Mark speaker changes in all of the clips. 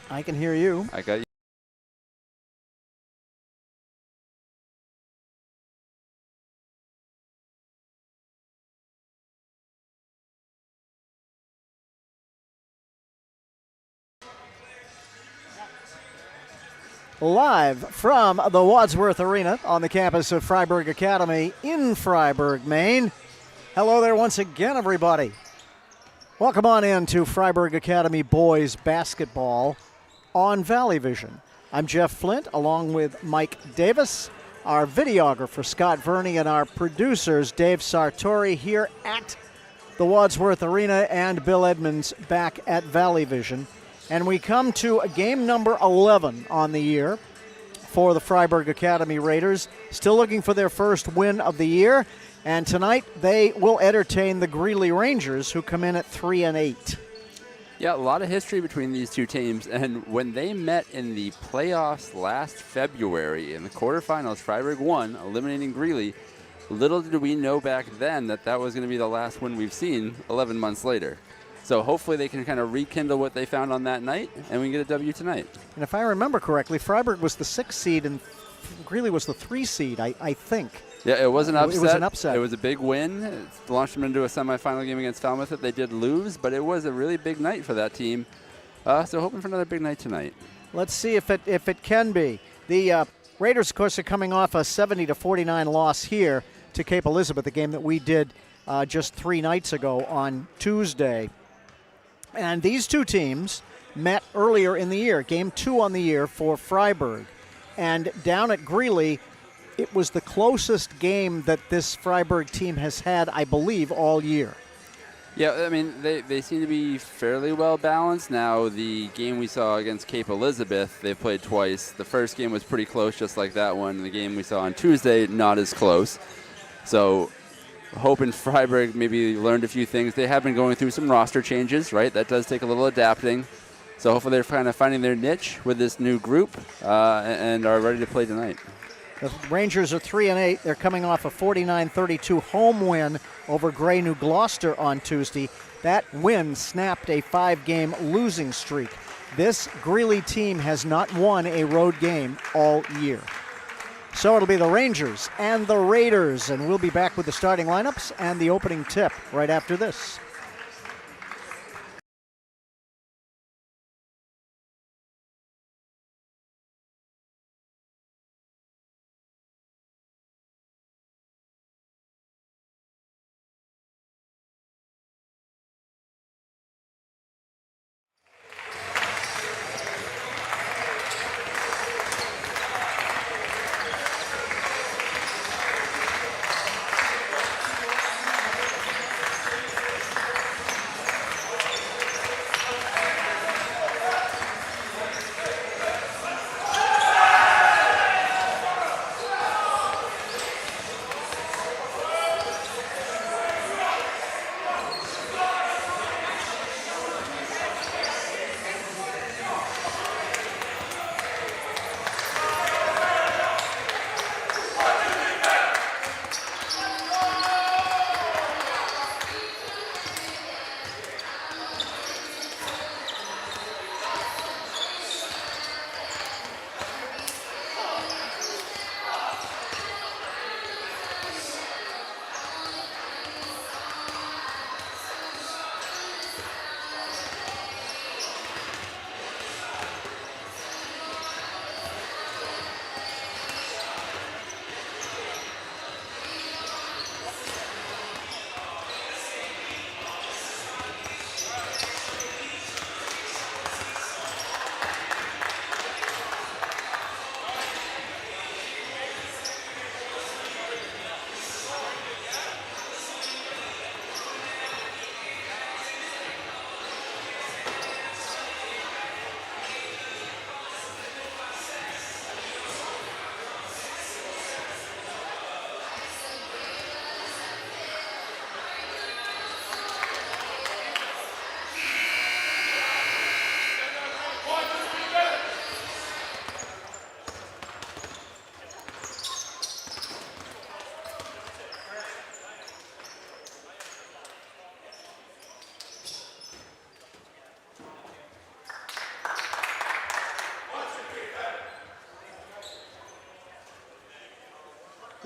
Speaker 1: I can hear you.
Speaker 2: I got you.
Speaker 1: Live from the Wadsworth Arena on the campus of Freiburg Academy in Freiburg, Maine. Hello there once again, everybody. Welcome on in to Freiburg Academy boys basketball on Valley Vision. I'm Jeff Flint along with Mike Davis, our videographer Scott Verney, and our producers Dave Sartori here at the Wadsworth Arena and Bill Edmonds back at Valley Vision. And we come to game number 11 on the year for the Freiburg Academy Raiders, still looking for their first win of the year. And tonight they will entertain the Greely Rangers, who come in at 3-8.
Speaker 2: Yeah, a lot of history between these two teams. And when they met in the playoffs last February in the quarterfinals, Freiburg won, eliminating Greely. Little did we know back then that that was going to be the last win we've seen 11 months later. So hopefully they can kind of rekindle what they found on that night, and we can get a W tonight.
Speaker 1: And if I remember correctly, Freiburg was the 6th seed and Greely was the 3 seed, I think.
Speaker 2: Yeah, it was an upset.
Speaker 1: It was an upset.
Speaker 2: It was a big win. It launched them into a semifinal game against Falmouth that they did lose, but it was a really big night for that team. So hoping for another big night tonight.
Speaker 1: Let's see if it can be. The Raiders, of course, are coming off a 70-49 loss here to Cape Elizabeth, a game that we did just 3 nights ago on Tuesday. And these two teams met earlier in the year, game 2 on the year for Freiburg. And down at Greely, it was the closest game that this Freiburg team has had, I believe, all year.
Speaker 2: Yeah, I mean, they seem to be fairly well balanced. Now, the game we saw against Cape Elizabeth, they played twice. The first game was pretty close, just like that one. The game we saw on Tuesday, not as close. So hoping Freiburg maybe learned a few things. They have been going through some roster changes, right? That does take a little adapting. So hopefully they're kind of finding their niche with this new group and are ready to play tonight.
Speaker 1: The Rangers are 3-8. They're coming off a 49-32 home win over Grey New Gloucester on Tuesday. That win snapped a 5-game losing streak. This Greely team has not won a road game all year. So it'll be the Rangers and the Raiders, and we'll be back with the starting lineups and the opening tip right after this.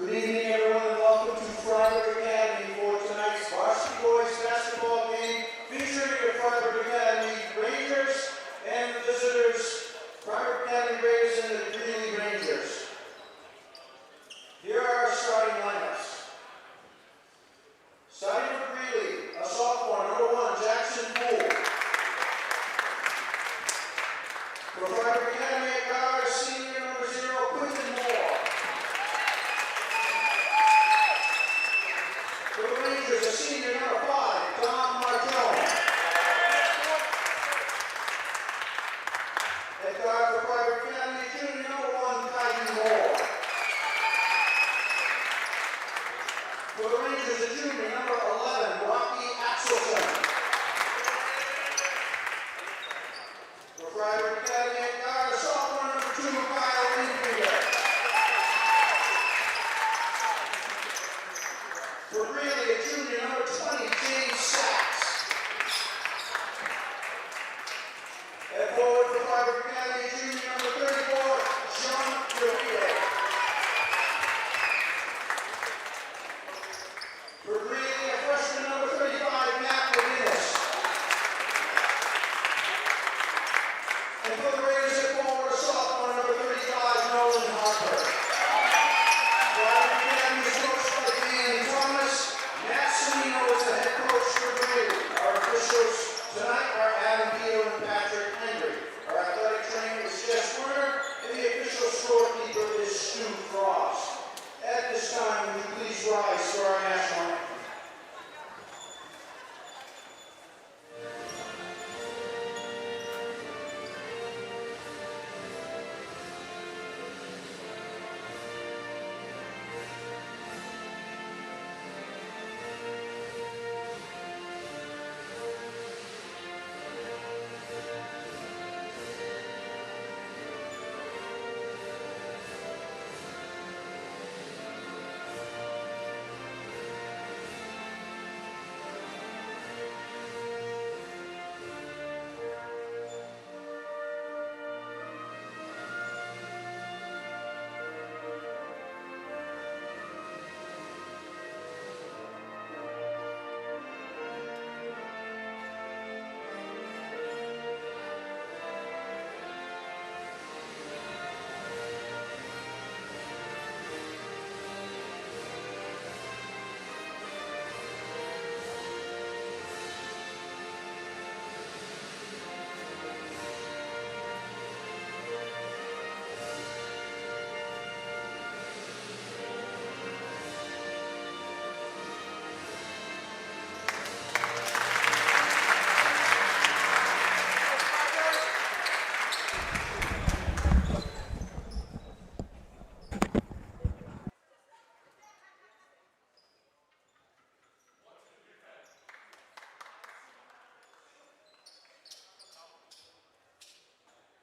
Speaker 3: Good evening, everyone, and welcome to Freiburg Academy for tonight's varsity boys basketball game featuring the Freiburg Academy Rangers and the visitors, Freiburg Academy Raiders and the Greely Rangers. Here are our starting lineups. Starting with Greely, a sophomore, number 1, Jackson Poole. For Freiburg Academy at guard, senior, number 0, Quinton Moore. For the Rangers, a senior, number 5, Tom Martone. At guard for Freiburg Academy, junior, number 1, Kylie Moore. For the Rangers, a junior, number 11, Rocky Axelson. For Freiburg Academy at guard, sophomore, number 2, Kyle Infinger. For Greely, a junior, number 20, James Sachs. At forward for Freiburg Academy, junior, number 34, Sean Greely. For Greely, a freshman, number 35, Matt McGinnis. And for the Raiders at forward, a sophomore, number 35, Nolan Harper. Freiburg Academy is coached by Dan Thomas. Matt Sonino is the head coach for Greely. Our officials tonight are Adam Beal and Patrick Henry. Our athletic trainer is Jess Werner, and the official scorekeeper is Stu Frost. At this time, would you please rise for our national anthem?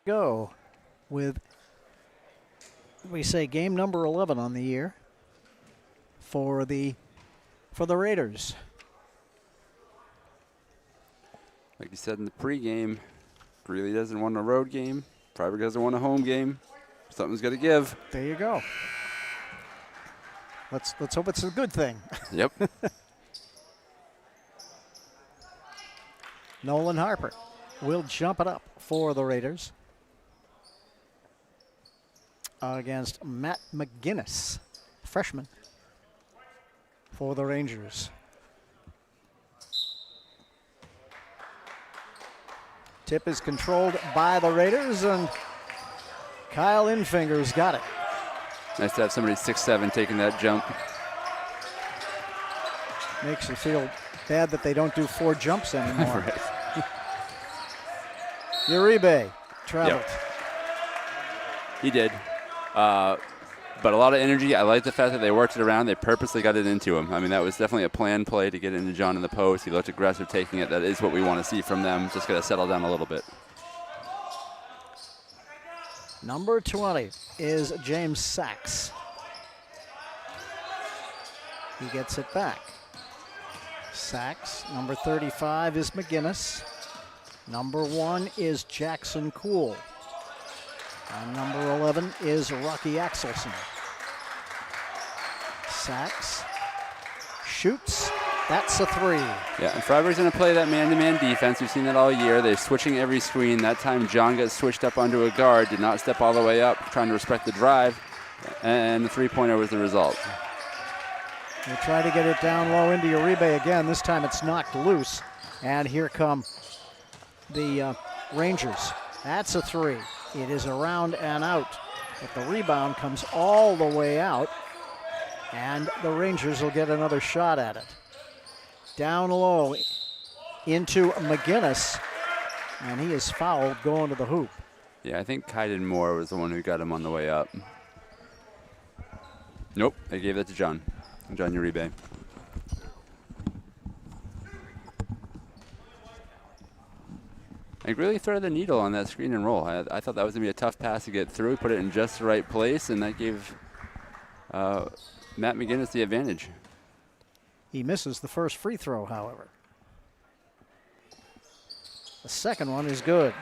Speaker 1: Go with, we say, game number 11 on the year for the Raiders.
Speaker 2: Like you said in the pregame, Greeley doesn't want a road game. Freiburg doesn't want a home game. Something's got to give.
Speaker 1: There you go. Let's hope it's a good thing.
Speaker 2: Yep.
Speaker 1: Nolan Harper will jump it up for the Raiders against Matt McGinnis, freshman, for the Rangers. Tip is controlled by the Raiders, and Kyle Infinger's got it.
Speaker 2: Nice to have somebody 6'7" taking that jump.
Speaker 1: Makes you feel bad that they don't do 4 jumps anymore.
Speaker 2: Right.
Speaker 1: Uribe traveled.
Speaker 2: Yep. He did. But a lot of energy. I like the fact that they worked it around. They purposely got it into him. I mean, that was definitely a planned play to get into John in the post. He looked aggressive taking it. That is what we want to see from them. Just got to settle down a little bit.
Speaker 1: Number 20 is James Sachs. He gets it back. Sachs. Number 35 is McGinnis. Number 1 is Jackson Cool. And number 11 is Rocky Axelson. Sachs shoots. That's a 3.
Speaker 2: Yeah, and Freiburg's going to play that man-to-man defense. We've seen that all year. They're switching every screen. That time, John got switched up onto a guard, did not step all the way up, trying to respect the drive, and the three-pointer was the result.
Speaker 1: They try to get it down low into Uribe again. This time it's knocked loose, and here come the Rangers. That's a 3. It is around and out, but the rebound comes all the way out, and the Rangers will get another shot at it. Down low into McGinnis, and he is fouled going to the hoop.
Speaker 2: Yeah, I think Kaiden Moore was the one who got him on the way up. Nope, they gave that to John Uribe. And Greely threaded the needle on that screen and roll. I thought that was going to be a tough pass to get through, put it in just the right place, and that gave Matt McGinnis the advantage.
Speaker 1: He misses the first free throw, however. The second one is good.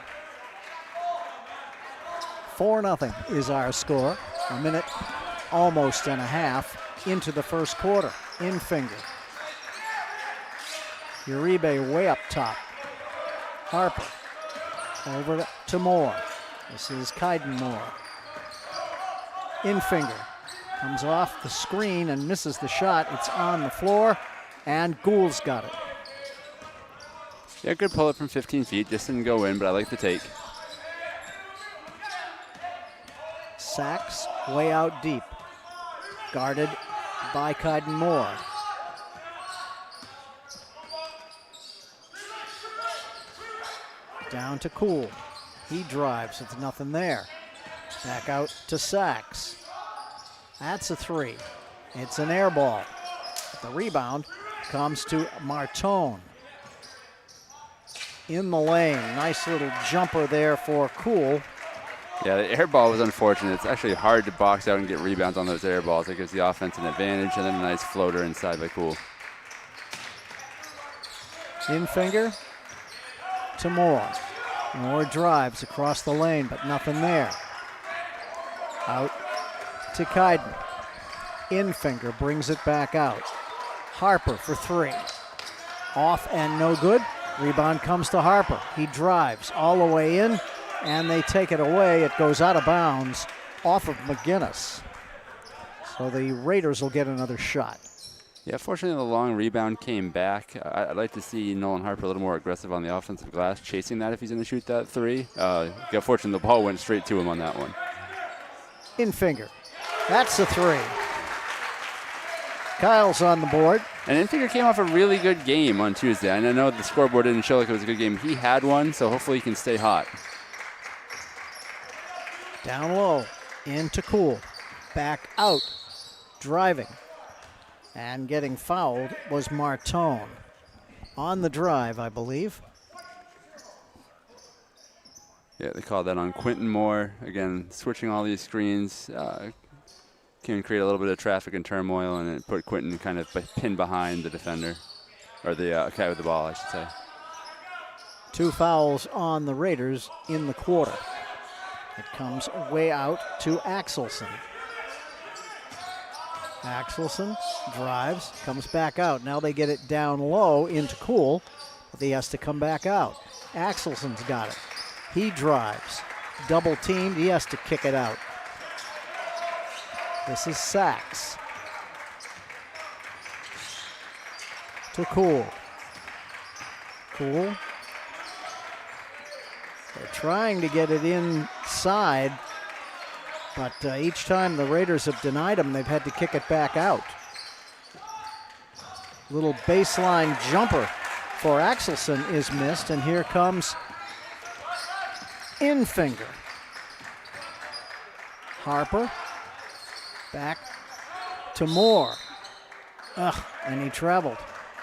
Speaker 1: 4-0 is our score. A minute almost and a half into the first quarter. In finger. Uribe way up top. Harper over to Moore. This is Kaiden Moore. In finger. Comes off the screen and misses the shot. It's on the floor, and Gould's got it.
Speaker 2: Yeah, good pull up from 15 feet. Just didn't go in, but I like the take.
Speaker 1: Sachs way out deep. Guarded by Kaiden Moore. Down to Cool. He drives. It's nothing there. Back out to Sachs. That's a 3. It's an air ball. The rebound comes to Martone. In the lane. Nice little jumper there for Cool.
Speaker 2: Yeah, the air ball was unfortunate. It's actually hard to box out and get rebounds on those air balls. It gives the offense an advantage, and then a nice floater inside by Cool.
Speaker 1: In finger to Moore. Moore drives across the lane, but nothing there. Out to Kaiden. In finger brings it back out. Harper for 3. Off and no good. Rebound comes to Harper. He drives all the way in, and they take it away. It goes out of bounds off of McGinnis. So the Raiders will get another shot.
Speaker 2: Yeah, fortunately the long rebound came back. I'd like to see Nolan Harper a little more aggressive on the offensive glass, chasing that if he's going to shoot that 3. Got fortunate the ball went straight to him on that one.
Speaker 1: In finger. That's a 3. Kyle's on the board.
Speaker 2: And Infinger came off a really good game on Tuesday. And I know the scoreboard didn't show like it was a good game. He had one, so hopefully he can stay hot.
Speaker 1: Down low, into Cool. Back out, driving. And getting fouled was Martone. On the drive, I believe.
Speaker 2: Yeah, they called that on Quentin Moore. Again, switching all these screens can create a little bit of traffic and turmoil, and it put Quentin kind of pinned behind the defender, or the guy with the ball, I should say.
Speaker 1: 2 fouls on the Raiders in the quarter. It comes way out to Axelson. Axelson drives, comes back out. Now they get it down low into Cool, but he has to come back out. Axelson's got it. He drives, double teamed. He has to kick it out. This is Sachs. To Cool. Cool. They're trying to get it inside, but each time the Raiders have denied them, they've had to kick it back out. Little baseline jumper for Axelson is missed, and here comes Infinger. Harper. Back to Moore. And he traveled.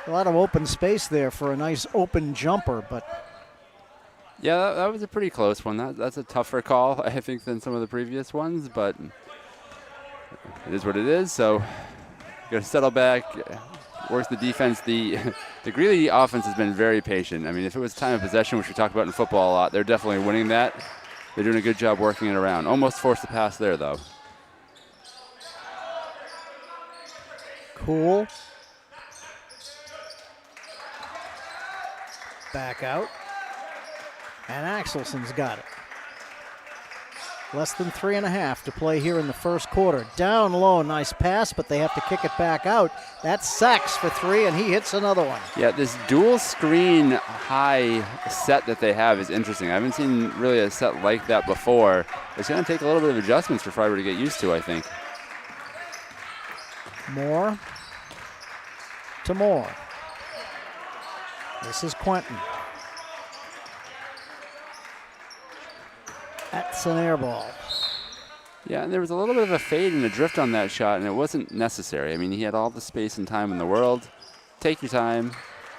Speaker 1: A lot of open space there for a nice open jumper, but...
Speaker 2: Yeah, that was a pretty close one. That's a tougher call, I think, than some of the previous ones, but it is what it is, so got to settle back, works the defense. The Greely offense has been very patient. I mean, if it was time of possession, which we talk about in football a lot, they're definitely winning that. They're doing a good job working it around. Almost forced the pass there, though.
Speaker 1: Cool. Back out. And Axelson's got it. Less than 3.5 to play here in the first quarter. Down low, nice pass, but they have to kick it back out. That's Sachs for 3, and he hits another one.
Speaker 2: Yeah, this dual screen high set that they have is interesting. I haven't seen really a set like that before. It's going to take a little bit of adjustments for Freiburg to get used to, I think.
Speaker 1: Moore to Moore. This is Quentin. That's an air ball.
Speaker 2: Yeah, and there was a little bit of a fade and a drift on that shot, and it wasn't necessary. I mean, he had all the space and time in the world. Take your time,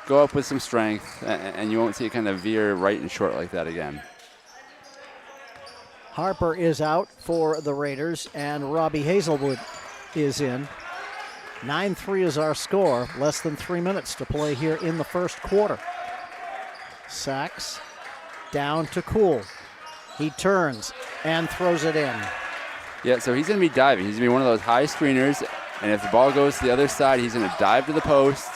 Speaker 2: go up with some strength, and you won't see it kind of veer right and short like that again.
Speaker 1: Harper is out for the Raiders, and Robbie Hazelwood is in. 9-3 is our score. Less than 3 minutes to play here in the first quarter. Sachs down to Cool. He turns and throws it in.
Speaker 2: Yeah, so he's going to be diving. He's going to be one of those high screeners, and if the ball goes to the other side, he's going to dive to the post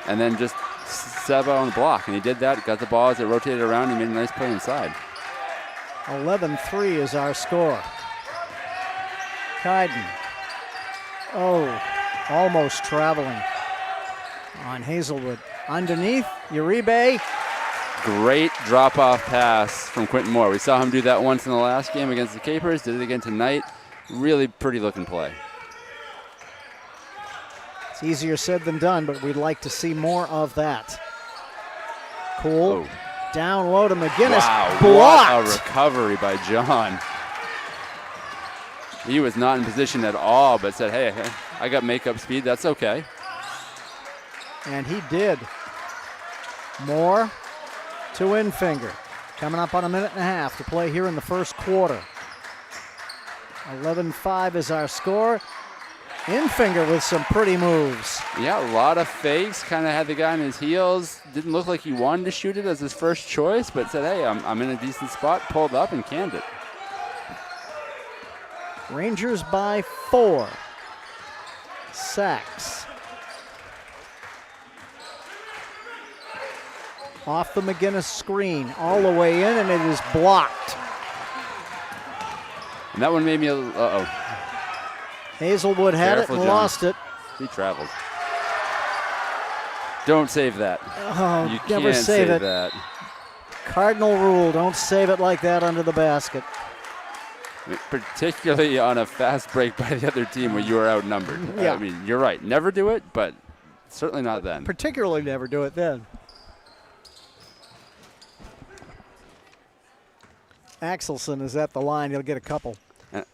Speaker 2: and then just sub on the block. And he did that, got the ball as it rotated around, and made a nice play inside.
Speaker 1: 11-3 is our score. Kaiden. Oh, almost traveling on Hazelwood. Underneath, Uribe.
Speaker 2: Great drop-off pass from Quentin Moore. We saw him do that once in the last game against the Capers, did it again tonight. Really pretty looking play.
Speaker 1: It's easier said than done, but we'd like to see more of that. Cool.
Speaker 2: Oh.
Speaker 1: Down low to McGinnis.
Speaker 2: Wow,
Speaker 1: blocked.
Speaker 2: what a recovery by John. He was not in position at all, but said, hey, I got makeup speed, that's okay.
Speaker 1: And he did. Moore to Infinger. Coming up on 1.5 minutes to play here in the first quarter. 11-5 is our score. Infinger with some pretty moves.
Speaker 2: Yeah, a lot of fakes. Kind of had the guy on his heels. Didn't look like he wanted to shoot it as his first choice, but said, hey, I'm in a decent spot. Pulled up and canned it.
Speaker 1: Rangers by 4. Sachs. Off the McGinnis screen, all the way in, and it is blocked.
Speaker 2: And that one made me
Speaker 1: Hazelwood had
Speaker 2: Careful,
Speaker 1: it and
Speaker 2: John.
Speaker 1: lost it.
Speaker 2: He traveled. Don't save that.
Speaker 1: Oh,
Speaker 2: You
Speaker 1: never
Speaker 2: can't
Speaker 1: save it.
Speaker 2: that.
Speaker 1: Cardinal rule, don't save it like that under the basket.
Speaker 2: Particularly on a fast break by the other team where you are outnumbered.
Speaker 1: Yeah.
Speaker 2: I mean, you're right. Never do it, but certainly not then.
Speaker 1: Particularly never do it then. Axelson is at the line. He'll get a couple.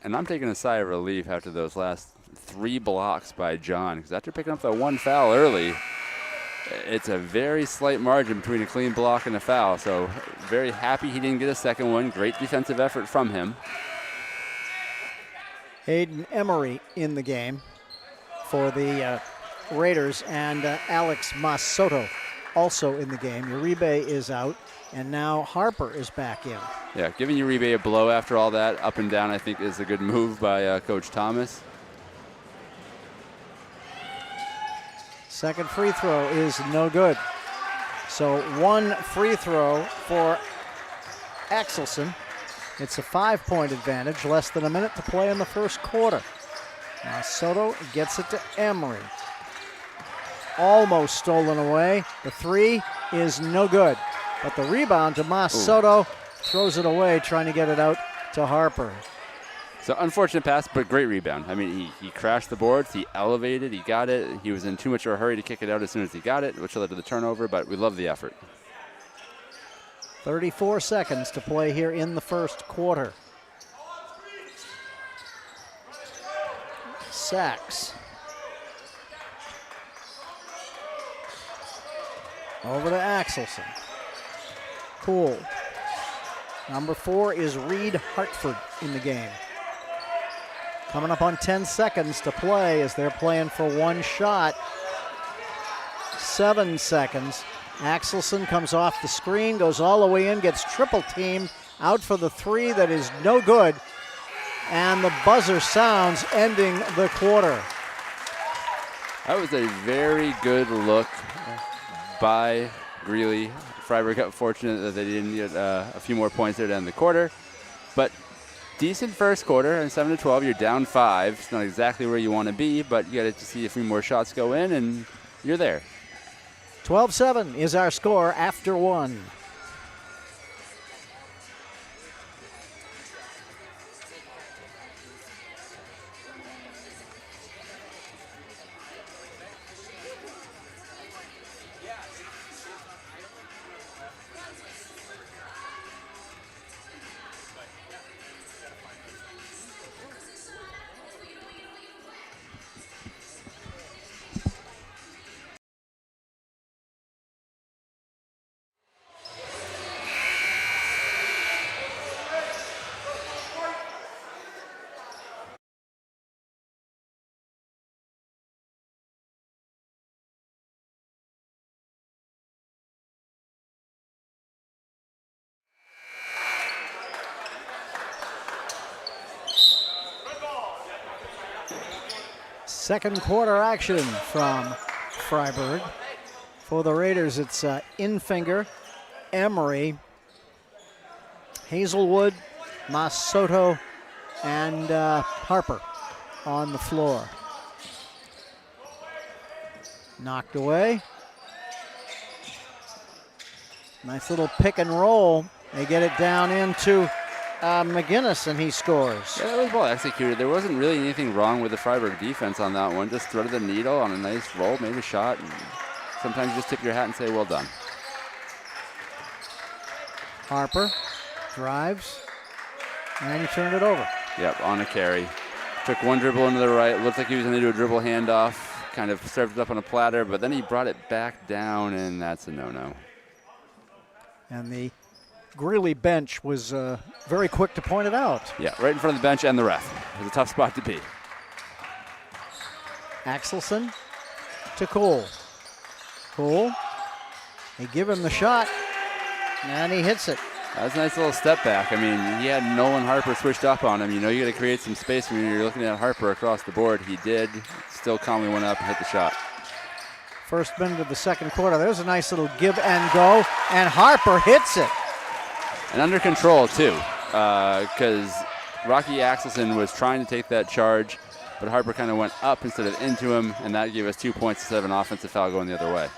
Speaker 2: And I'm taking a sigh of relief after those last 3 blocks by John, because after picking up that 1 foul early, it's a very slight margin between a clean block and a foul. So very happy he didn't get a second one. Great defensive effort from him.
Speaker 1: Hayden Emery in the game for the Raiders, and Alex Masoto also in the game. Uribe is out, and now Harper is back in.
Speaker 2: Yeah, giving Uribe a blow after all that up and down, I think, is a good move by Coach Thomas.
Speaker 1: Second free throw is no good. So 1 free throw for Axelson. It's a 5-point advantage, less than a minute to play in the first quarter. Now Soto gets it to Emery. Almost stolen away. The 3 is no good. But the rebound to Masoto throws it away, trying to get it out to Harper.
Speaker 2: So unfortunate pass, but great rebound. I mean, he crashed the boards, he elevated, he got it. He was in too much of a hurry to kick it out as soon as he got it, which led to the turnover, but we love the effort.
Speaker 1: 34 seconds to play here in the first quarter. Sachs. Over to Axelson. Cool. Number 4 is Reed Hartford in the game. Coming up on 10 seconds to play as they're playing for 1 shot. 7 seconds. Axelson comes off the screen, goes all the way in, gets triple teamed, out for the 3 that is no good. And the buzzer sounds, ending the quarter.
Speaker 2: That was a very good look by Greely. Freiburg got fortunate that they didn't get a few more points there to end the quarter. But decent first quarter, and 7-12, you're down 5. It's not exactly where you want to be, but you got to see a few more shots go in, and you're there.
Speaker 1: 12-7 is our score after 1. Second quarter action from Freiburg. For the Raiders, it's Infinger, Emery, Hazelwood, Masoto, and Harper on the floor. Knocked away. Nice little pick and roll. They get it down into McGinnis, and he scores.
Speaker 2: Yeah, that was well executed. There wasn't really anything wrong with the Freiburg defense on that one. Just threaded the needle on a nice roll, made a shot. And sometimes you just tip your hat and say, well done.
Speaker 1: Harper drives, and he turned it over.
Speaker 2: Yep, on a carry. Took one dribble into the right. Looked like he was going to do a dribble handoff. Kind of served it up on a platter, but then he brought it back down, and that's a no-no.
Speaker 1: And the Greely bench was very quick to point it out.
Speaker 2: Yeah, right in front of the bench and the ref. It was a tough spot to be.
Speaker 1: Axelson to Cole. Cole, they give him the shot, and he hits it.
Speaker 2: That was a nice little step back. I mean, he had Nolan Harper switched up on him. You know, you got to create some space when you're looking at Harper across the board. He did. Still calmly went up and hit the shot.
Speaker 1: First minute of the second quarter. There's a nice little give and go, and Harper hits it.
Speaker 2: And under control, too, because Rocky Axelson was trying to take that charge, but Harper kind of went up instead of into him, and that gave us 2 points instead of an offensive foul going the other way.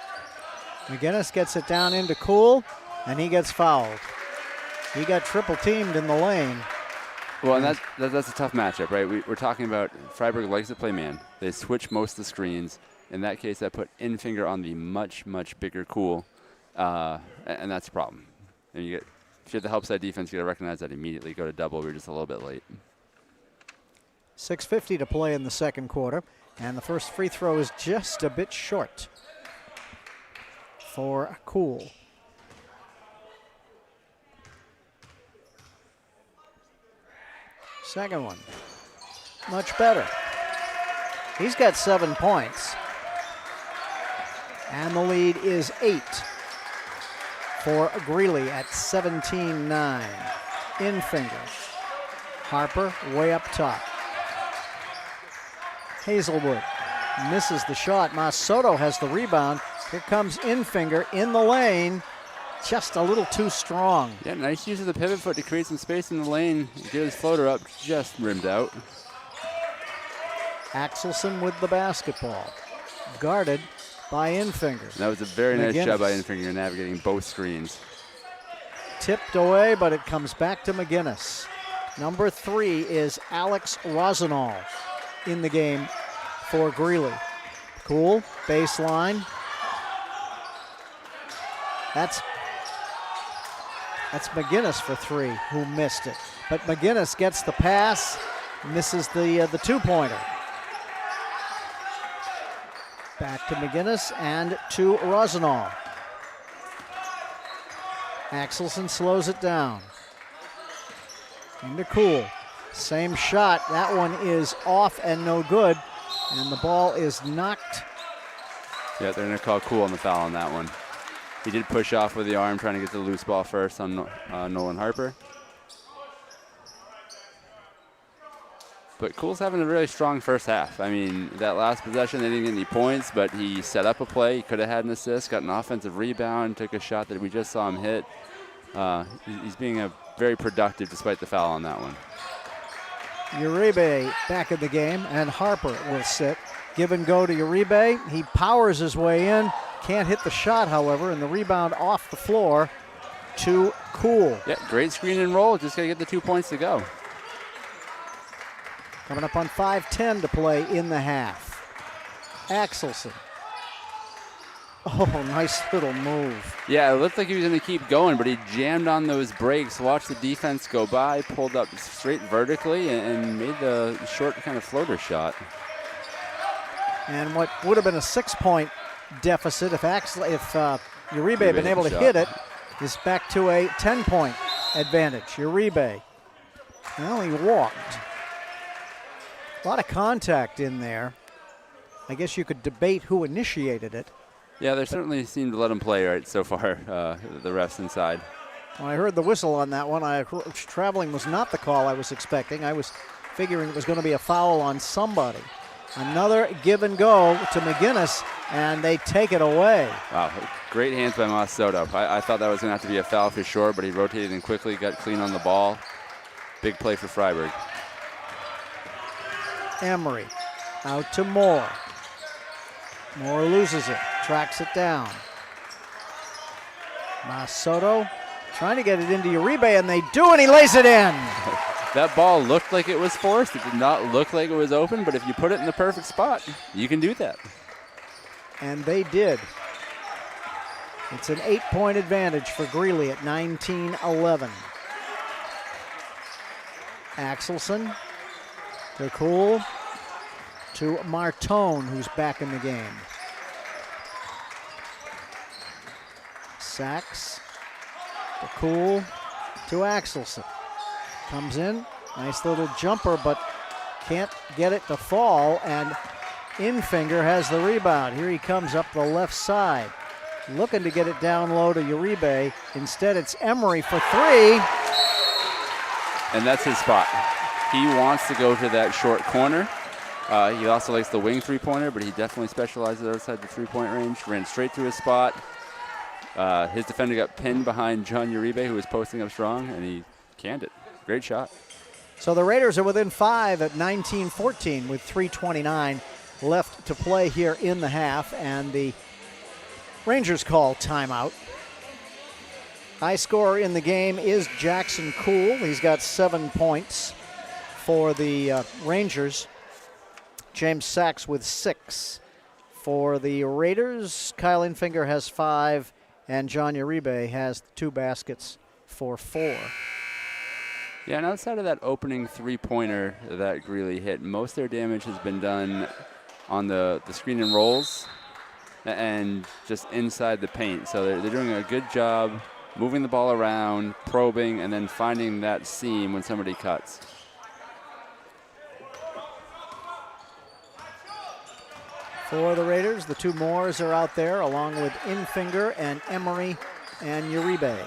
Speaker 1: McGinnis gets it down into Cool, and he gets fouled. He got triple teamed in the lane.
Speaker 2: Well, and that's a tough matchup, right? We're talking about Freiburg likes to play man. They switch most of the screens. In that case, I put Infinger on the much, much bigger Cool, and that's a problem. And if you have the help side defense, you got to recognize that immediately. Go to double. We're just a little bit late.
Speaker 1: 6:50 to play in the second quarter, and the first free throw is just a bit short for Cool. Second one, much better. He's got 7 points. And the lead is 8 for Greely at 17-9. Infinger. Harper way up top. Hazelwood misses the shot. Masoto has the rebound. Here comes Infinger in the lane. Just a little too strong.
Speaker 2: Yeah, nice use of the pivot foot to create some space in the lane. Get his floater up, just rimmed out.
Speaker 1: Axelson with the basketball. Guarded by Infinger.
Speaker 2: And that was a very nice
Speaker 1: McGinnis.
Speaker 2: job by Infinger navigating both screens.
Speaker 1: Tipped away, but it comes back to McGinnis. Number 3 is Alex Rosenall in the game for Greely. Cool, baseline. That's McGinnis for 3, who missed it. But McGinnis gets the pass, misses the two-pointer. Back to McGinnis and to Rosenall. Axelson slows it down. Into Cool. Same shot. That one is off and no good. And the ball is knocked.
Speaker 2: Yeah, they're going to call Cool on the foul on that one. He did push off with the arm, trying to get the loose ball first on Nolan Harper. But Cool's having a really strong first half. I mean, that last possession, they didn't get any points, but he set up a play. He could have had an assist, got an offensive rebound, took a shot that we just saw him hit. He's being very productive despite the foul on that one.
Speaker 1: Uribe back in the game, and Harper will sit. Give and go to Uribe. He powers his way in. Can't hit the shot, however, and the rebound off the floor to Cool.
Speaker 2: Yeah, great screen and roll. Just got to get the 2 points to go.
Speaker 1: Coming up on 5:10 to play in the half. Axelson. Oh, nice little move.
Speaker 2: Yeah, it looked like he was going to keep going, but he jammed on those brakes, watched the defense go by, pulled up straight vertically, and made the short kind of floater shot.
Speaker 1: And what would have been a 6-point deficit if Uribe had been able to hit it is back to a 10-point advantage. Uribe. Well, he walked. A lot of contact in there. I guess you could debate who initiated it.
Speaker 2: Yeah, they certainly seem to let him play right so far, the refs inside.
Speaker 1: When I heard the whistle on that one, traveling was not the call I was expecting. I was figuring it was going to be a foul on somebody. Another give and go to McGinnis, and they take it away.
Speaker 2: Wow, great hands by Masoto. I thought that was going to have to be a foul for sure, but he rotated in quickly, got clean on the ball. Big play for Freiburg.
Speaker 1: Emery out to Moore. Moore loses it, tracks it down. Masoto trying to get it into Uribe, and they do, and he lays it in.
Speaker 2: That ball looked like it was forced. It did not look like it was open, but if you put it in the perfect spot, you can do that.
Speaker 1: And they did. It's an 8-point advantage for Greely at 19-11. Axelson to Cool to Martone, who's back in the game. Sachs to Cool to Axelson. Comes in, nice little jumper, but can't get it to fall, and Infinger has the rebound. Here he comes up the left side, looking to get it down low to Uribe. Instead, it's Emery for three.
Speaker 2: And that's his spot. He wants to go to that short corner. He also likes the wing three-pointer, but he definitely specializes outside the three-point range. Ran straight to his spot. His defender got pinned behind John Uribe, who was posting up strong, and he canned it. Great shot.
Speaker 1: So the Raiders are within 5 at 19-14 with 3:29 left to play here in the half, and the Rangers call timeout. High scorer in the game is Jackson Cool. He's got 7 points for the Rangers. James Sachs with 6. For the Raiders, Kyle Infinger has 5, and John Uribe has 2 baskets for 4.
Speaker 2: Yeah, and outside of that opening three-pointer that Greely hit, most of their damage has been done on the screen and rolls and just inside the paint. So they're doing a good job moving the ball around, probing, and then finding that seam when somebody cuts.
Speaker 1: For the Raiders, the 2 Moores are out there, along with Infinger and Emery and Uribe.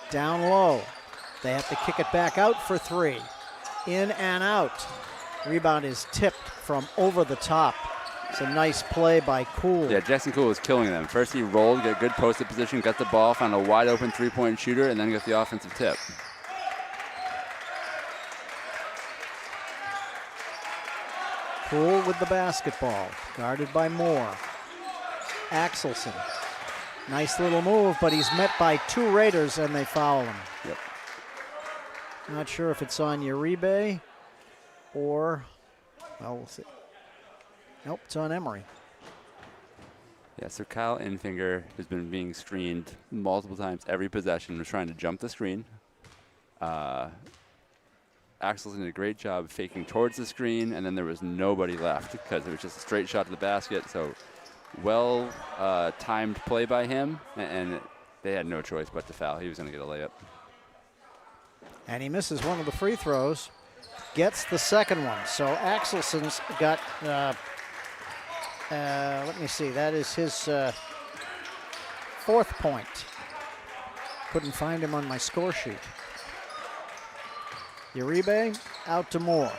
Speaker 1: Down low. They have to kick it back out for 3. In and out. Rebound is tipped from over the top. It's a nice play by Cool.
Speaker 2: Yeah, Jackson Cool was killing them. First he rolled, got a good posted position, got the ball, found a wide open three-point shooter, and then got the offensive tip.
Speaker 1: Cool with the basketball, guarded by Moore. Axelson. Nice little move, but he's met by 2 Raiders, and they foul him.
Speaker 2: Yep.
Speaker 1: Not sure if it's on Uribe or, well, we'll see. Nope, it's on Emery.
Speaker 2: Yeah, so Kyle Infinger has been being screened multiple times every possession, was trying to jump the screen. Axelson did a great job faking towards the screen, and then there was nobody left because it was just a straight shot to the basket. So well timed play by him, and they had no choice but to foul. He was going to get a layup.
Speaker 1: And he misses one of the free throws, gets the second one. So Axelson's got, let me see, that is his 4th point. Couldn't find him on my score sheet. Uribe out to Moore.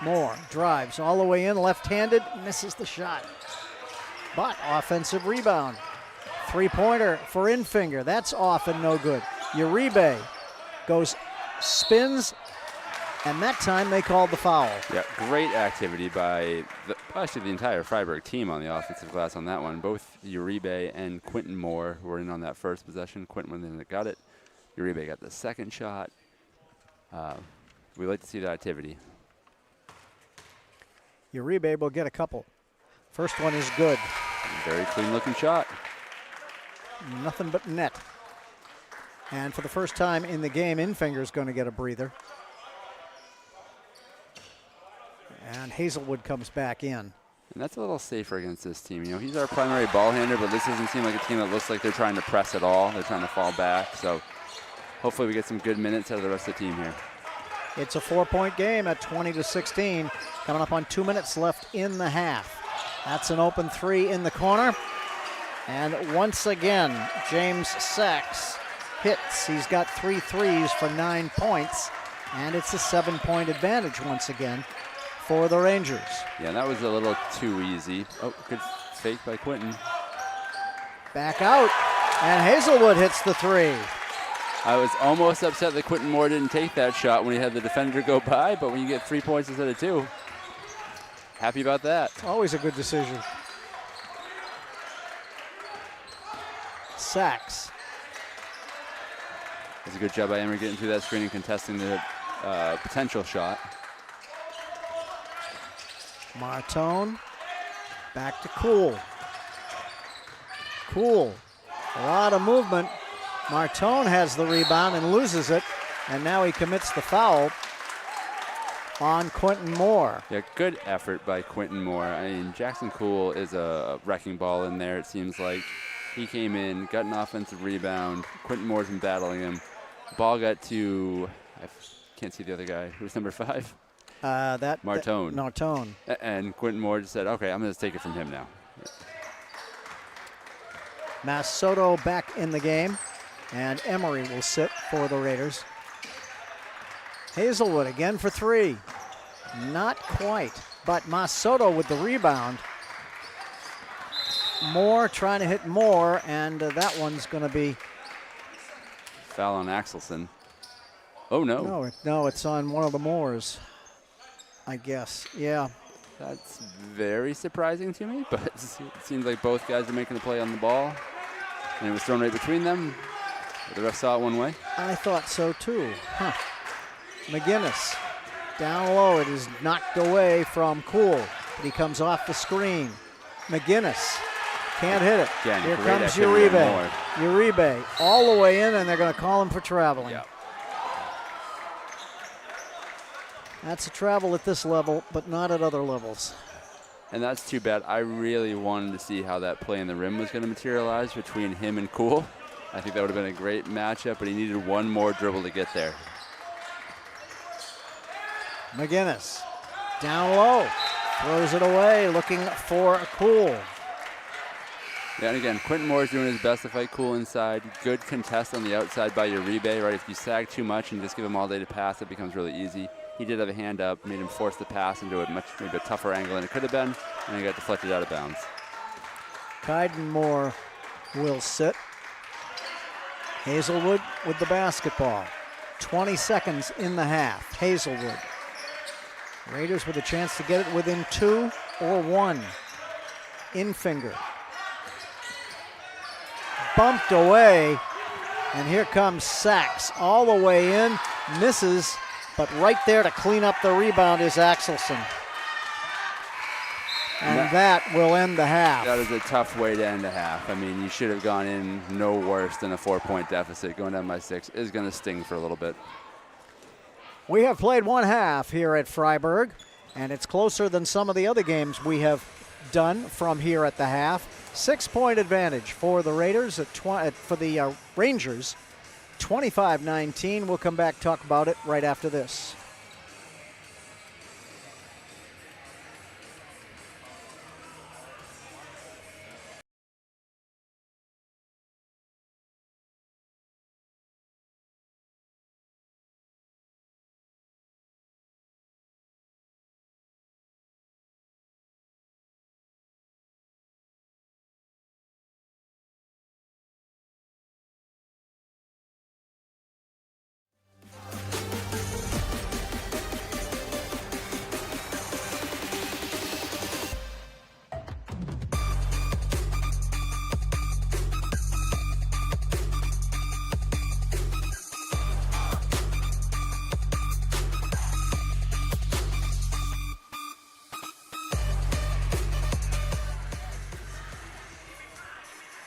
Speaker 1: Moore drives all the way in, left-handed, misses the shot. But offensive rebound. Three-pointer for Infinger. That's off and no good. Uribe spins, and that time they called the foul.
Speaker 2: Yeah, great activity by actually the entire Freiburg team on the offensive glass on that one. Both Uribe and Quentin Moore were in on that first possession. Quentin went in and got it. Uribe got the second shot. We like to see that activity.
Speaker 1: Uribe will get a couple. First one is good.
Speaker 2: Very clean-looking shot.
Speaker 1: Nothing but net. And for the first time in the game, Infinger's going to get a breather. And Hazelwood comes back in.
Speaker 2: And that's a little safer against this team. You know, he's our primary ball handler, but this doesn't seem like a team that looks like they're trying to press at all. They're trying to fall back. So hopefully we get some good minutes out of the rest of the team here.
Speaker 1: It's a 4-point game at 20-16. Coming up on 2 minutes left in the half. That's an open three in the corner. And once again, James Sachs hits. He's got 3 threes for 9 points. And it's a 7-point advantage once again for the Rangers.
Speaker 2: Yeah, that was a little too easy. Oh, good fake by Quentin.
Speaker 1: Back out, and Hazelwood hits the three.
Speaker 2: I was almost upset that Quentin Moore didn't take that shot when he had the defender go by, but when you get 3 points instead of 2, happy about that.
Speaker 1: Always a good decision. Sachs.
Speaker 2: It's a good job by Emery getting through that screen and contesting the potential shot.
Speaker 1: Martone, back to Cool. Cool, a lot of movement. Martone has the rebound and loses it, and now he commits the foul on Quentin Moore.
Speaker 2: Yeah, good effort by Quentin Moore. I mean, Jackson Cool is a wrecking ball in there, it seems like. He came in, got an offensive rebound. Quentin Moore's been battling him. Ball got to, I can't see the other guy. Who's number 5? Martone.
Speaker 1: Martone.
Speaker 2: And Quentin Moore just said, okay, I'm going to take it from him now.
Speaker 1: Massoto back in the game, and Emery will sit for the Raiders. Hazelwood again for 3. Not quite, but Massoto with the rebound. Moore trying to hit Moore, and that one's going to be...
Speaker 2: Foul on Axelson. Oh, no.
Speaker 1: No, it's on one of the Moores, I guess. Yeah.
Speaker 2: That's very surprising to me, but it seems like both guys are making a play on the ball. And it was thrown right between them. The ref saw it one way.
Speaker 1: I thought so too. McGinnis down low. It is knocked away from Cool, but he comes off the screen. McGinnis can't hit it.
Speaker 2: Again,
Speaker 1: here
Speaker 2: great
Speaker 1: comes
Speaker 2: activity by
Speaker 1: Uribe.
Speaker 2: Moore.
Speaker 1: Uribe all the way in, and they're going to call him for traveling.
Speaker 2: Yeah.
Speaker 1: That's a travel at this level, but not at other levels.
Speaker 2: And that's too bad. I really wanted to see how that play in the rim was going to materialize between him and Cool. I think that would have been a great matchup, but he needed one more dribble to get there.
Speaker 1: McGinnis down low, throws it away, looking for Cool.
Speaker 2: Yeah, and again, Quentin Moore is doing his best to fight Cool inside. Good contest on the outside by Uribe, right? If you sag too much and just give him all day to pass, it becomes really easy. He did have a hand up, made him force the pass into a maybe a tougher angle than it could have been, and he got deflected out of bounds.
Speaker 1: Kyden Moore will sit. Hazelwood with the basketball. 20 seconds in the half. Hazelwood. Raiders with a chance to get it within 2 or 1. Infinger. Bumped away, and here comes Sachs all the way in, misses, but right there to clean up the rebound is Axelson. And that will end the half.
Speaker 2: That is a tough way to end a half. I mean, you should have gone in no worse than a 4-point deficit. Going down by 6 is going to sting for a little bit.
Speaker 1: We have played one half here at Freiburg, and it's closer than some of the other games we have done from here at the half. 6-point advantage for the Raiders for the Rangers. 25-19. We'll come back, talk about it right after this.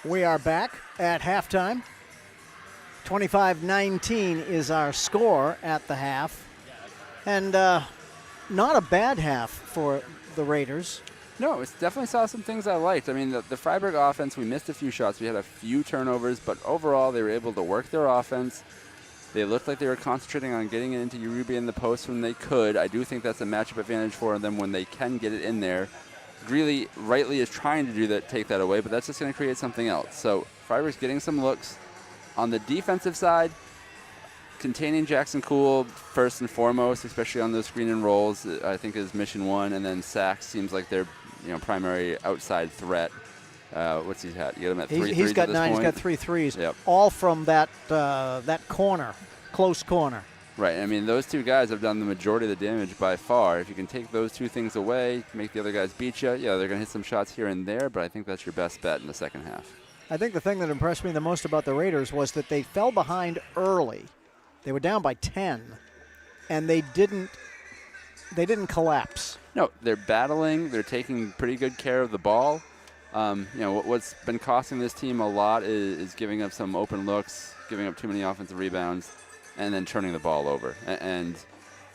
Speaker 1: We are back at halftime. 25-19 is our score at the half. And not a bad half for the Raiders.
Speaker 2: No, it definitely saw some things I liked. I mean, the Freiburg offense, we missed a few shots. We had a few turnovers, but overall they were able to work their offense. They looked like they were concentrating on getting it into Uribe in the post when they could. I do think that's a matchup advantage for them when they can get it in there. Greely rightly is trying to do that, take that away, but that's just going to create something else. So Freiburg's getting some looks. On the defensive side, containing Jackson Kuhl first and foremost, especially on those screen and rolls, I think is mission one, and then sacks seems like their primary outside threat. What's he had? You got him at 3 threes
Speaker 1: He's got
Speaker 2: at this
Speaker 1: 9.
Speaker 2: point?
Speaker 1: He's got 3 threes,
Speaker 2: Yep.
Speaker 1: all from that corner, close corner.
Speaker 2: Right. I mean, those two guys have done the majority of the damage by far. If you can take those two things away, make the other guys beat you, yeah, they're going to hit some shots here and there, but I think that's your best bet in the second half.
Speaker 1: I think the thing that impressed me the most about the Raiders was that they fell behind early. They were down by 10, and they didn't collapse.
Speaker 2: No, they're battling. They're taking pretty good care of the ball. What's been costing this team a lot is giving up some open looks, giving up too many offensive rebounds, and then turning the ball over. And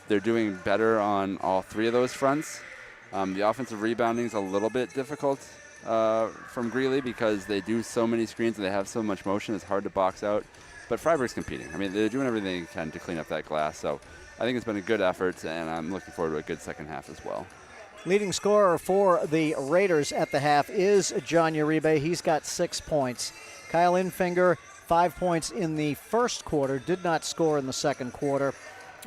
Speaker 2: they're doing better on all three of those fronts. The offensive rebounding is a little bit difficult from Greely because they do so many screens and they have so much motion. It's hard to box out. But Freiburg's competing. I mean, they're doing everything they can to clean up that glass. So I think it's been a good effort, and I'm looking forward to a good second half as well.
Speaker 1: Leading scorer for the Raiders at the half is John Uribe. He's got 6 points. Kyle Infinger, 5 points in the first quarter, did not score in the second quarter.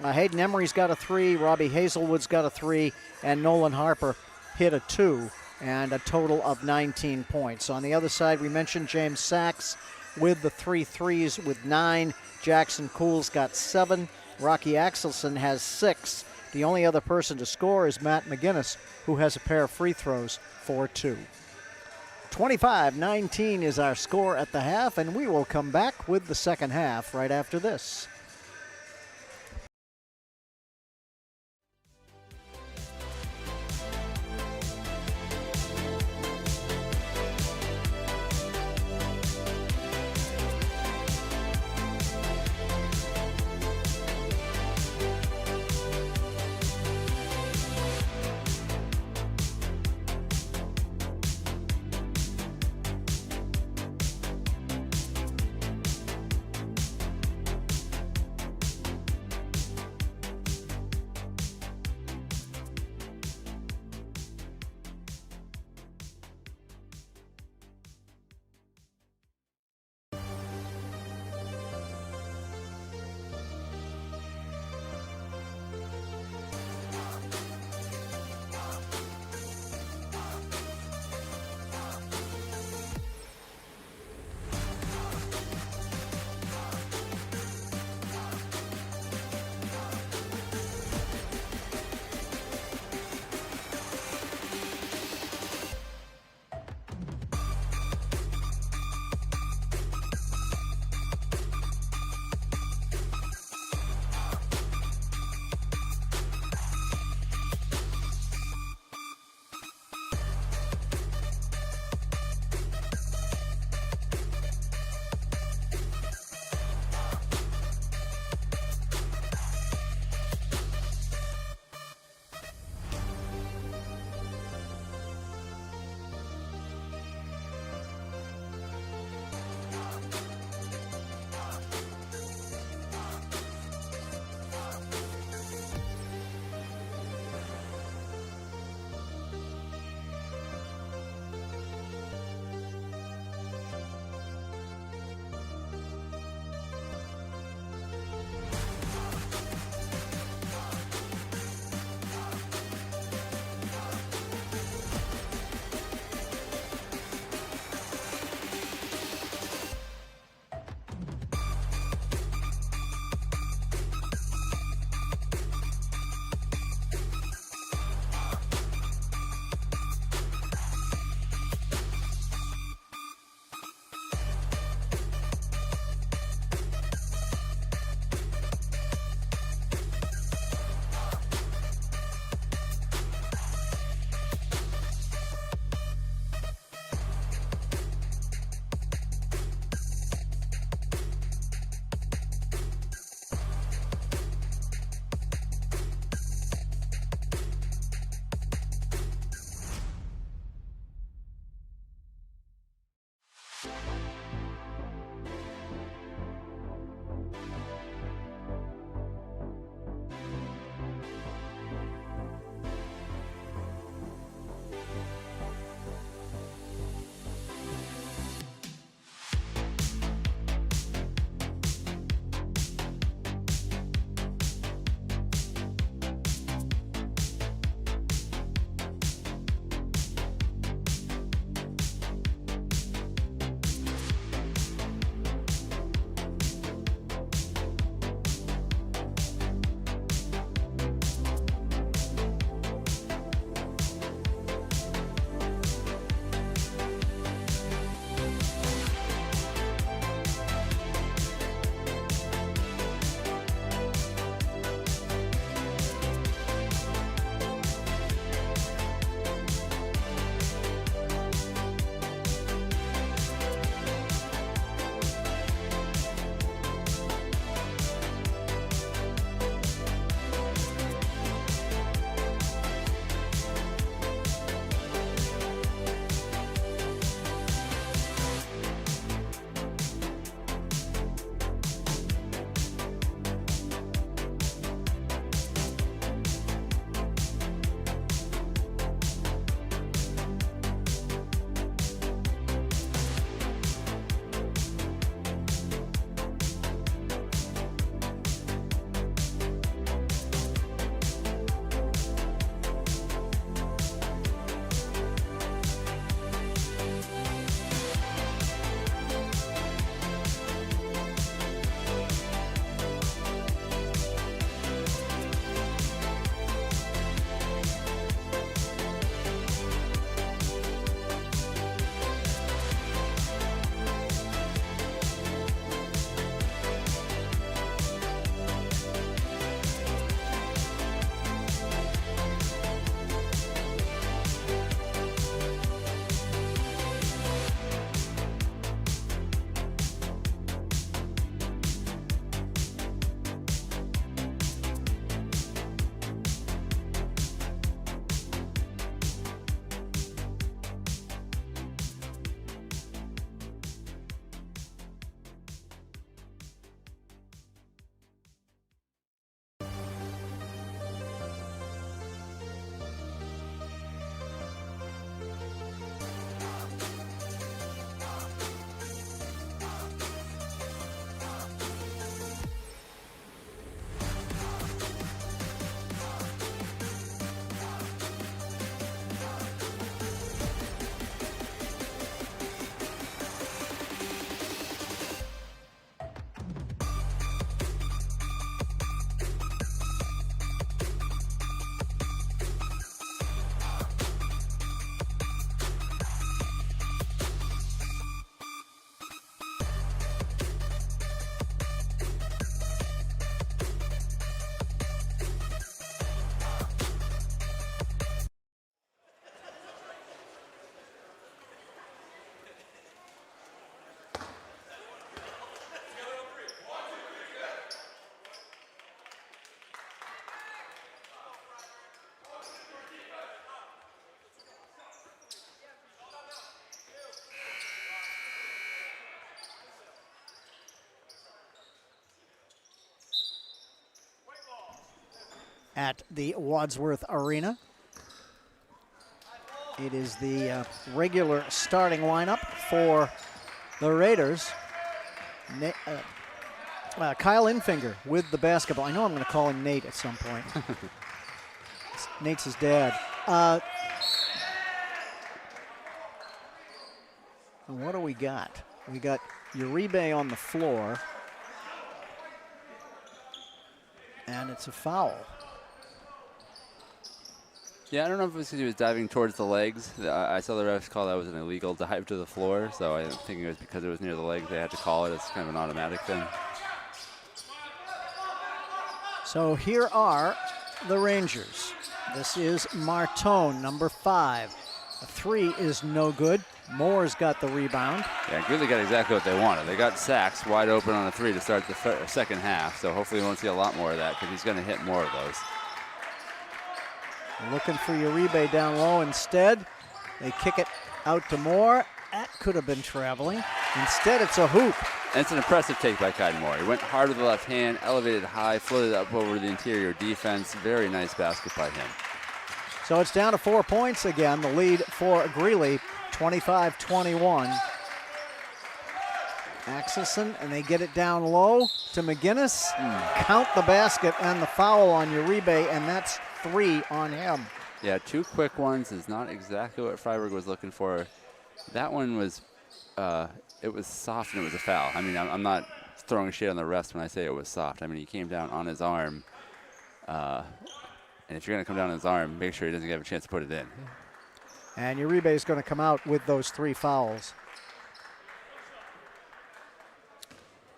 Speaker 1: Hayden Emery's got a 3, Robbie Hazelwood's got a 3, and Nolan Harper hit a 2, and a total of 19 points. On the other side, we mentioned James Sachs with the 3 threes with 9. Jackson Kuhl's got 7. Rocky Axelson has 6. The only other person to score is Matt McGinnis, who has a pair of free throws for 2. 25-19 is our score at the half, and we will come back with the second half right after this. at the Wadsworth Arena. It is the regular starting lineup for the Raiders. Kyle Infinger with the basketball. I know I'm going to call him Nate at some point. Nate's his dad. And what do we got? We got Uribe on the floor. And it's a foul.
Speaker 2: Yeah, I don't know if it was because he was diving towards the legs. I saw the refs call that was an illegal dive to the floor, so I think it was because it was near the legs they had to call it. It's kind of an automatic thing.
Speaker 1: So here are the Rangers. This is Martone, number 5. A 3 is no good. Moore's got the rebound.
Speaker 2: Yeah, Greely got exactly what they wanted. They got Sachs wide open on a 3 to start the second half, so hopefully we won't see a lot more of that because he's going to hit more of those.
Speaker 1: Looking for Uribe down low instead. They kick it out to Moore. That could have been traveling. Instead, it's a hoop.
Speaker 2: And it's an impressive take by Kyden Moore. He went hard with the left hand, elevated high, floated up over the interior defense. Very nice basket by him.
Speaker 1: So it's down to 4 points again. The lead for Greely, 25-21. Axelson, and they get it down low to McGinnis. Count the basket and the foul on Uribe, and that's 3 on him.
Speaker 2: Yeah, 2 quick ones is not exactly what Freiburg was looking for. That one was, it was soft and it was a foul. I mean, I'm not throwing shade on the refs when I say it was soft. I mean, he came down on his arm. And if you're going to come down on his arm, make sure he doesn't have a chance to put it in.
Speaker 1: And Uribe is going to come out with those 3 fouls.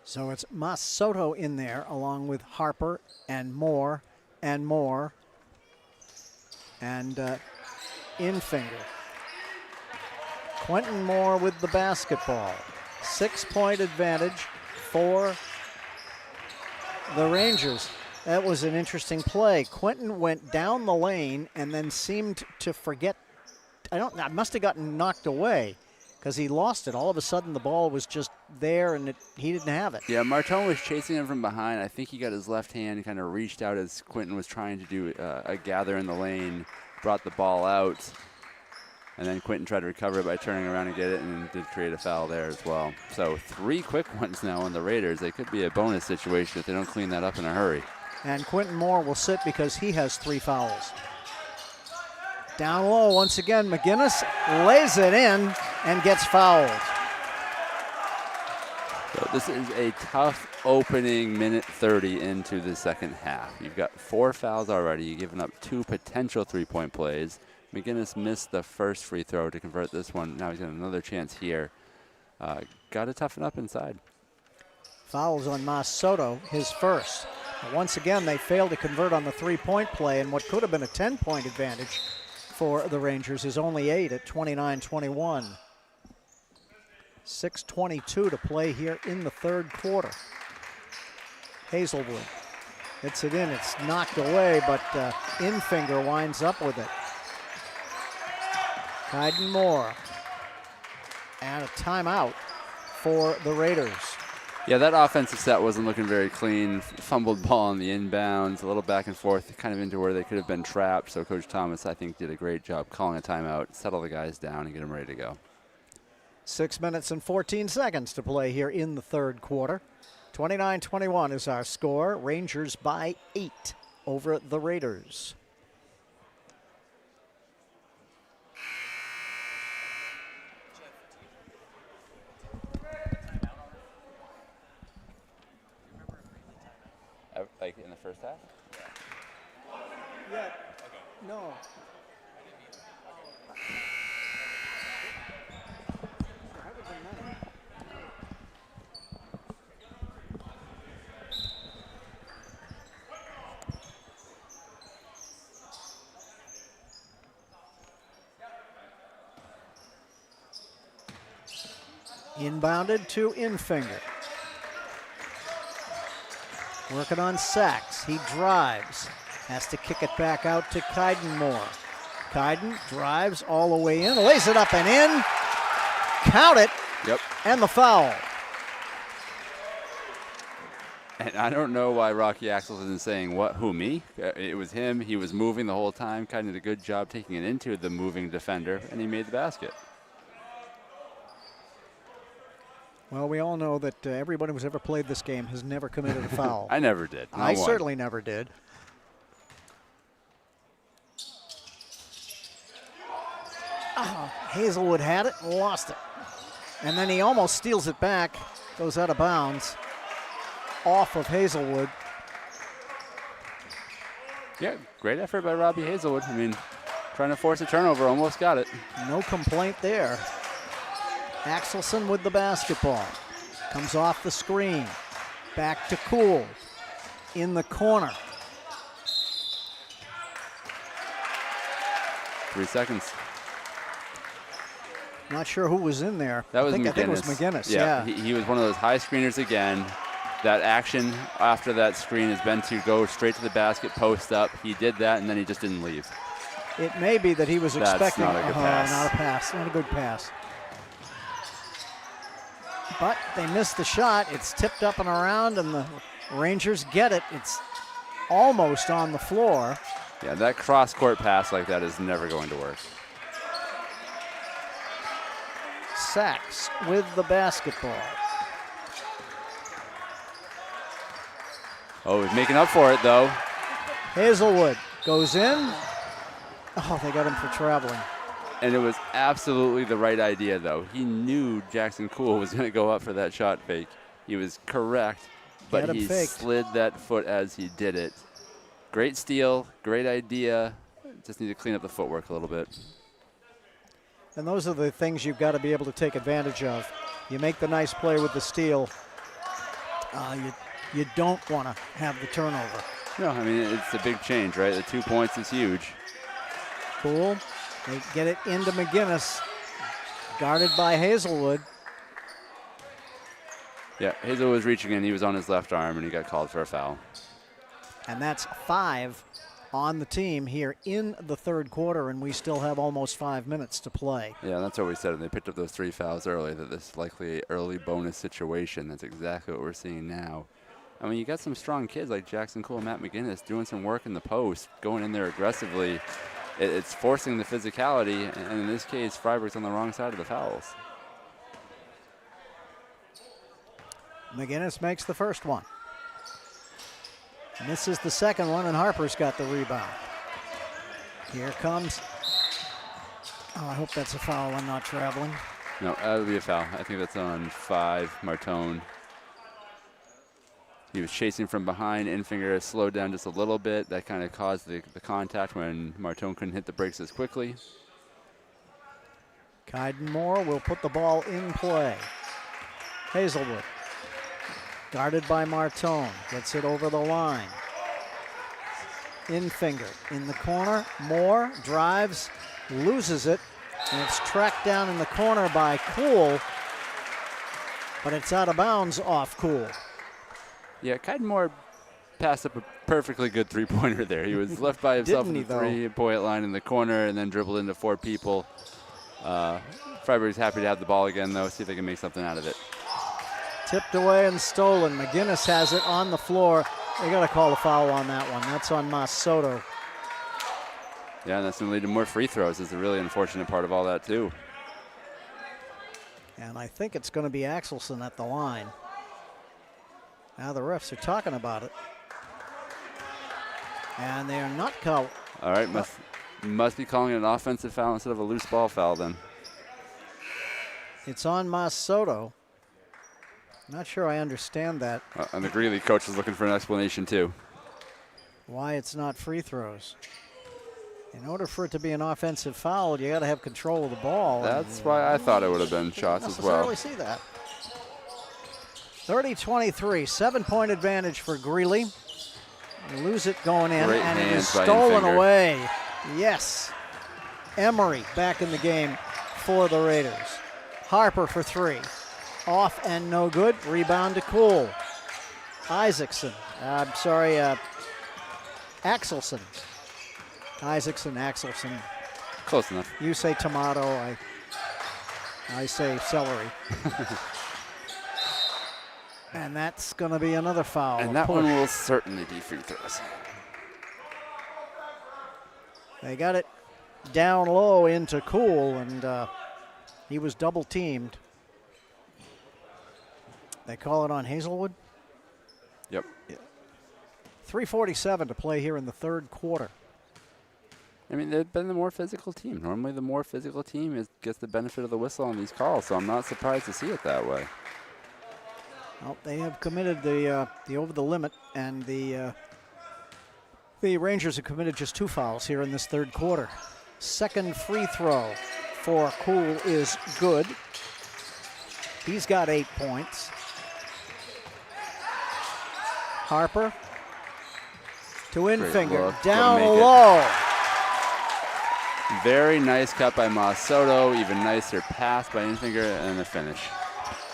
Speaker 1: So it's Masoto in there along with Harper and Moore and Moore and Infinger. Quentin Moore with the basketball. 6-point advantage for the Rangers. That was an interesting play. Quentin went down the lane and then seemed to forget. I must have gotten knocked away because he lost it. All of a sudden, the ball was just there and he didn't have it.
Speaker 2: Yeah, Martone was chasing him from behind. I think he got his left hand and kind of reached out as Quentin was trying to do a gather in the lane, brought the ball out, and then Quentin tried to recover it by turning around and get it and did create a foul there as well. So 3 quick ones now on the Raiders. They could be a bonus situation if they don't clean that up in a hurry.
Speaker 1: And Quentin Moore will sit because he has 3 fouls. Down low once again, McGinnis lays it in and gets fouled.
Speaker 2: So this is a tough opening minute 30 into the second half. You've got 4 fouls already. You've given up 2 potential 3-point plays. McGinnis missed the first free throw to convert this one. Now he's got another chance here. Got to toughen up inside.
Speaker 1: Fouls on Masoto, his first. But once again, they failed to convert on the 3-point play, and what could have been a 10-point advantage for the Rangers is only 8 at 29-21. 6:22 to play here in the third quarter. Hazelwood hits it in. It's knocked away, but Infinger winds up with it. Kyden Moore. And a timeout for the Raiders.
Speaker 2: Yeah, that offensive set wasn't looking very clean. Fumbled ball on the inbounds, a little back and forth, kind of into where they could have been trapped. So Coach Thomas, I think, did a great job calling a timeout, settle the guys down, and get them ready to go.
Speaker 1: 6 minutes and 14 seconds to play here in the third quarter. 29-21 is our score. Rangers by 8 over the Raiders.
Speaker 2: Like in the first half?
Speaker 1: Yeah. No. Inbounded to Infinger. Working on Sachs. He drives. Has to kick it back out to Kyden Moore. Kyden drives all the way in. Lays it up and in. Count it.
Speaker 2: Yep.
Speaker 1: And the foul.
Speaker 2: And I don't know why Rocky Axelson is saying, what, who, me? It was him. He was moving the whole time, kind of did a good job taking it into the moving defender, and he made the basket.
Speaker 1: Well, we all know that everybody who's ever played this game has never committed a foul.
Speaker 2: I never did.
Speaker 1: I certainly never did. Oh, Hazelwood had it and lost it. And then he almost steals it back, goes out of bounds, off of Hazelwood.
Speaker 2: Yeah, great effort by Robbie Hazelwood. I mean, trying to force a turnover, almost got it.
Speaker 1: No complaint there. Axelson with the basketball. Comes off the screen. Back to Cool. In the corner.
Speaker 2: 3 seconds.
Speaker 1: Not sure who was in there.
Speaker 2: That was
Speaker 1: I
Speaker 2: McGinnis.
Speaker 1: think it was McGinnis, yeah.
Speaker 2: He was one of those high screeners again. That action after that screen has been to go straight to the basket, post up. He did that, and then he just didn't leave.
Speaker 1: It may be that he was
Speaker 2: That's
Speaker 1: expecting
Speaker 2: not a good pass.
Speaker 1: Not a pass, not a good pass. But they missed the shot. It's tipped up and around, and the Rangers get it. It's almost on the floor.
Speaker 2: Yeah, that cross-court pass like that is never going to work.
Speaker 1: Sachs with the basketball.
Speaker 2: Oh, he's making up for it, though.
Speaker 1: Hazelwood goes in. Oh, they got him for traveling.
Speaker 2: And it was absolutely the right idea, though. He knew Jackson Cool was going to go up for that shot fake. He was correct, but he slid that foot as he did it. Great steal, great idea. Just need to clean up the footwork a little bit.
Speaker 1: And those are the things you've got to be able to take advantage of. You make the nice play with the steal. You don't want to have the turnover.
Speaker 2: No, I mean, it's a big change, right? The 2 points is huge.
Speaker 1: Cool. They get it into McGinnis. Guarded by Hazelwood.
Speaker 2: Yeah, Hazelwood was reaching in. He was on his left arm, and he got called for a foul.
Speaker 1: And that's 5 on the team here in the third quarter, and we still have almost 5 minutes to play.
Speaker 2: Yeah, that's what we said, and they picked up those 3 fouls early, that this is likely an early bonus situation. That's exactly what we're seeing now. I mean, you got some strong kids like Jackson Cole and Matt McGinnis doing some work in the post, going in there aggressively. It's forcing the physicality, and in this case, Freiburg's on the wrong side of the fouls.
Speaker 1: McGinnis makes the first one. Misses the second one, and Harper's got the rebound. Here comes. Oh, I hope that's a foul. I'm not traveling.
Speaker 2: No, that would be a foul. I think that's on 5, Martone. He was chasing from behind. Infinger slowed down just a little bit. That kind of caused the contact when Martone couldn't hit the brakes as quickly.
Speaker 1: Kyden Moore will put the ball in play. Hazelwood. Guarded by Martone. Gets it over the line. Infinger in the corner. Moore drives, loses it, and it's tracked down in the corner by Cool, but it's out of bounds off Cool.
Speaker 2: Yeah, Kyden Moore passed up a perfectly good three-pointer there. He was left by himself in the three-point line in the corner and then dribbled into 4 people. Freiburg's happy to have the ball again, though. See if they can make something out of it.
Speaker 1: Tipped away and stolen. McGinnis has it on the floor. They got to call a foul on that one. That's on Masoto.
Speaker 2: Yeah, and that's going to lead to more free throws. Is a really unfortunate part of all that, too.
Speaker 1: And I think it's going to be Axelson at the line. Now the refs are talking about it. And they are not calling.
Speaker 2: All right, must be calling it an offensive foul instead of a loose ball foul then.
Speaker 1: It's on Masoto. Not sure I understand that.
Speaker 2: And the Greely coach is looking for an explanation too.
Speaker 1: Why it's not free throws. In order for it to be an offensive foul, you got to have control of the ball.
Speaker 2: That's why I thought it would have been shots as well.
Speaker 1: I see that. 30-23, 7-point advantage for Greely. They lose it going in,
Speaker 2: Great
Speaker 1: and it is
Speaker 2: hands by
Speaker 1: stolen
Speaker 2: Infinger.
Speaker 1: away. Yes. Emery back in the game for the Raiders. Harper for 3. Off and no good. Rebound to Cool. Axelson. Axelson.
Speaker 2: Close enough.
Speaker 1: You say tomato, I say celery. And that's going to be another foul.
Speaker 2: And that one will certainly be free throws.
Speaker 1: They got it down low into Cool, and he was double teamed. They call it on Hazelwood.
Speaker 2: Yep.
Speaker 1: 3:47 to play here in the third quarter.
Speaker 2: I mean, they've been the more physical team. Normally, the more physical team gets the benefit of the whistle on these calls, so I'm not surprised to see it that way.
Speaker 1: Well, they have committed the over the limit, and the Rangers have committed just 2 fouls here in this third quarter. Second free throw for Cool is good. He's got 8 points. Harper to Infinger, down low.
Speaker 2: Very nice cut by Masoto, even nicer pass by Infinger, and a finish.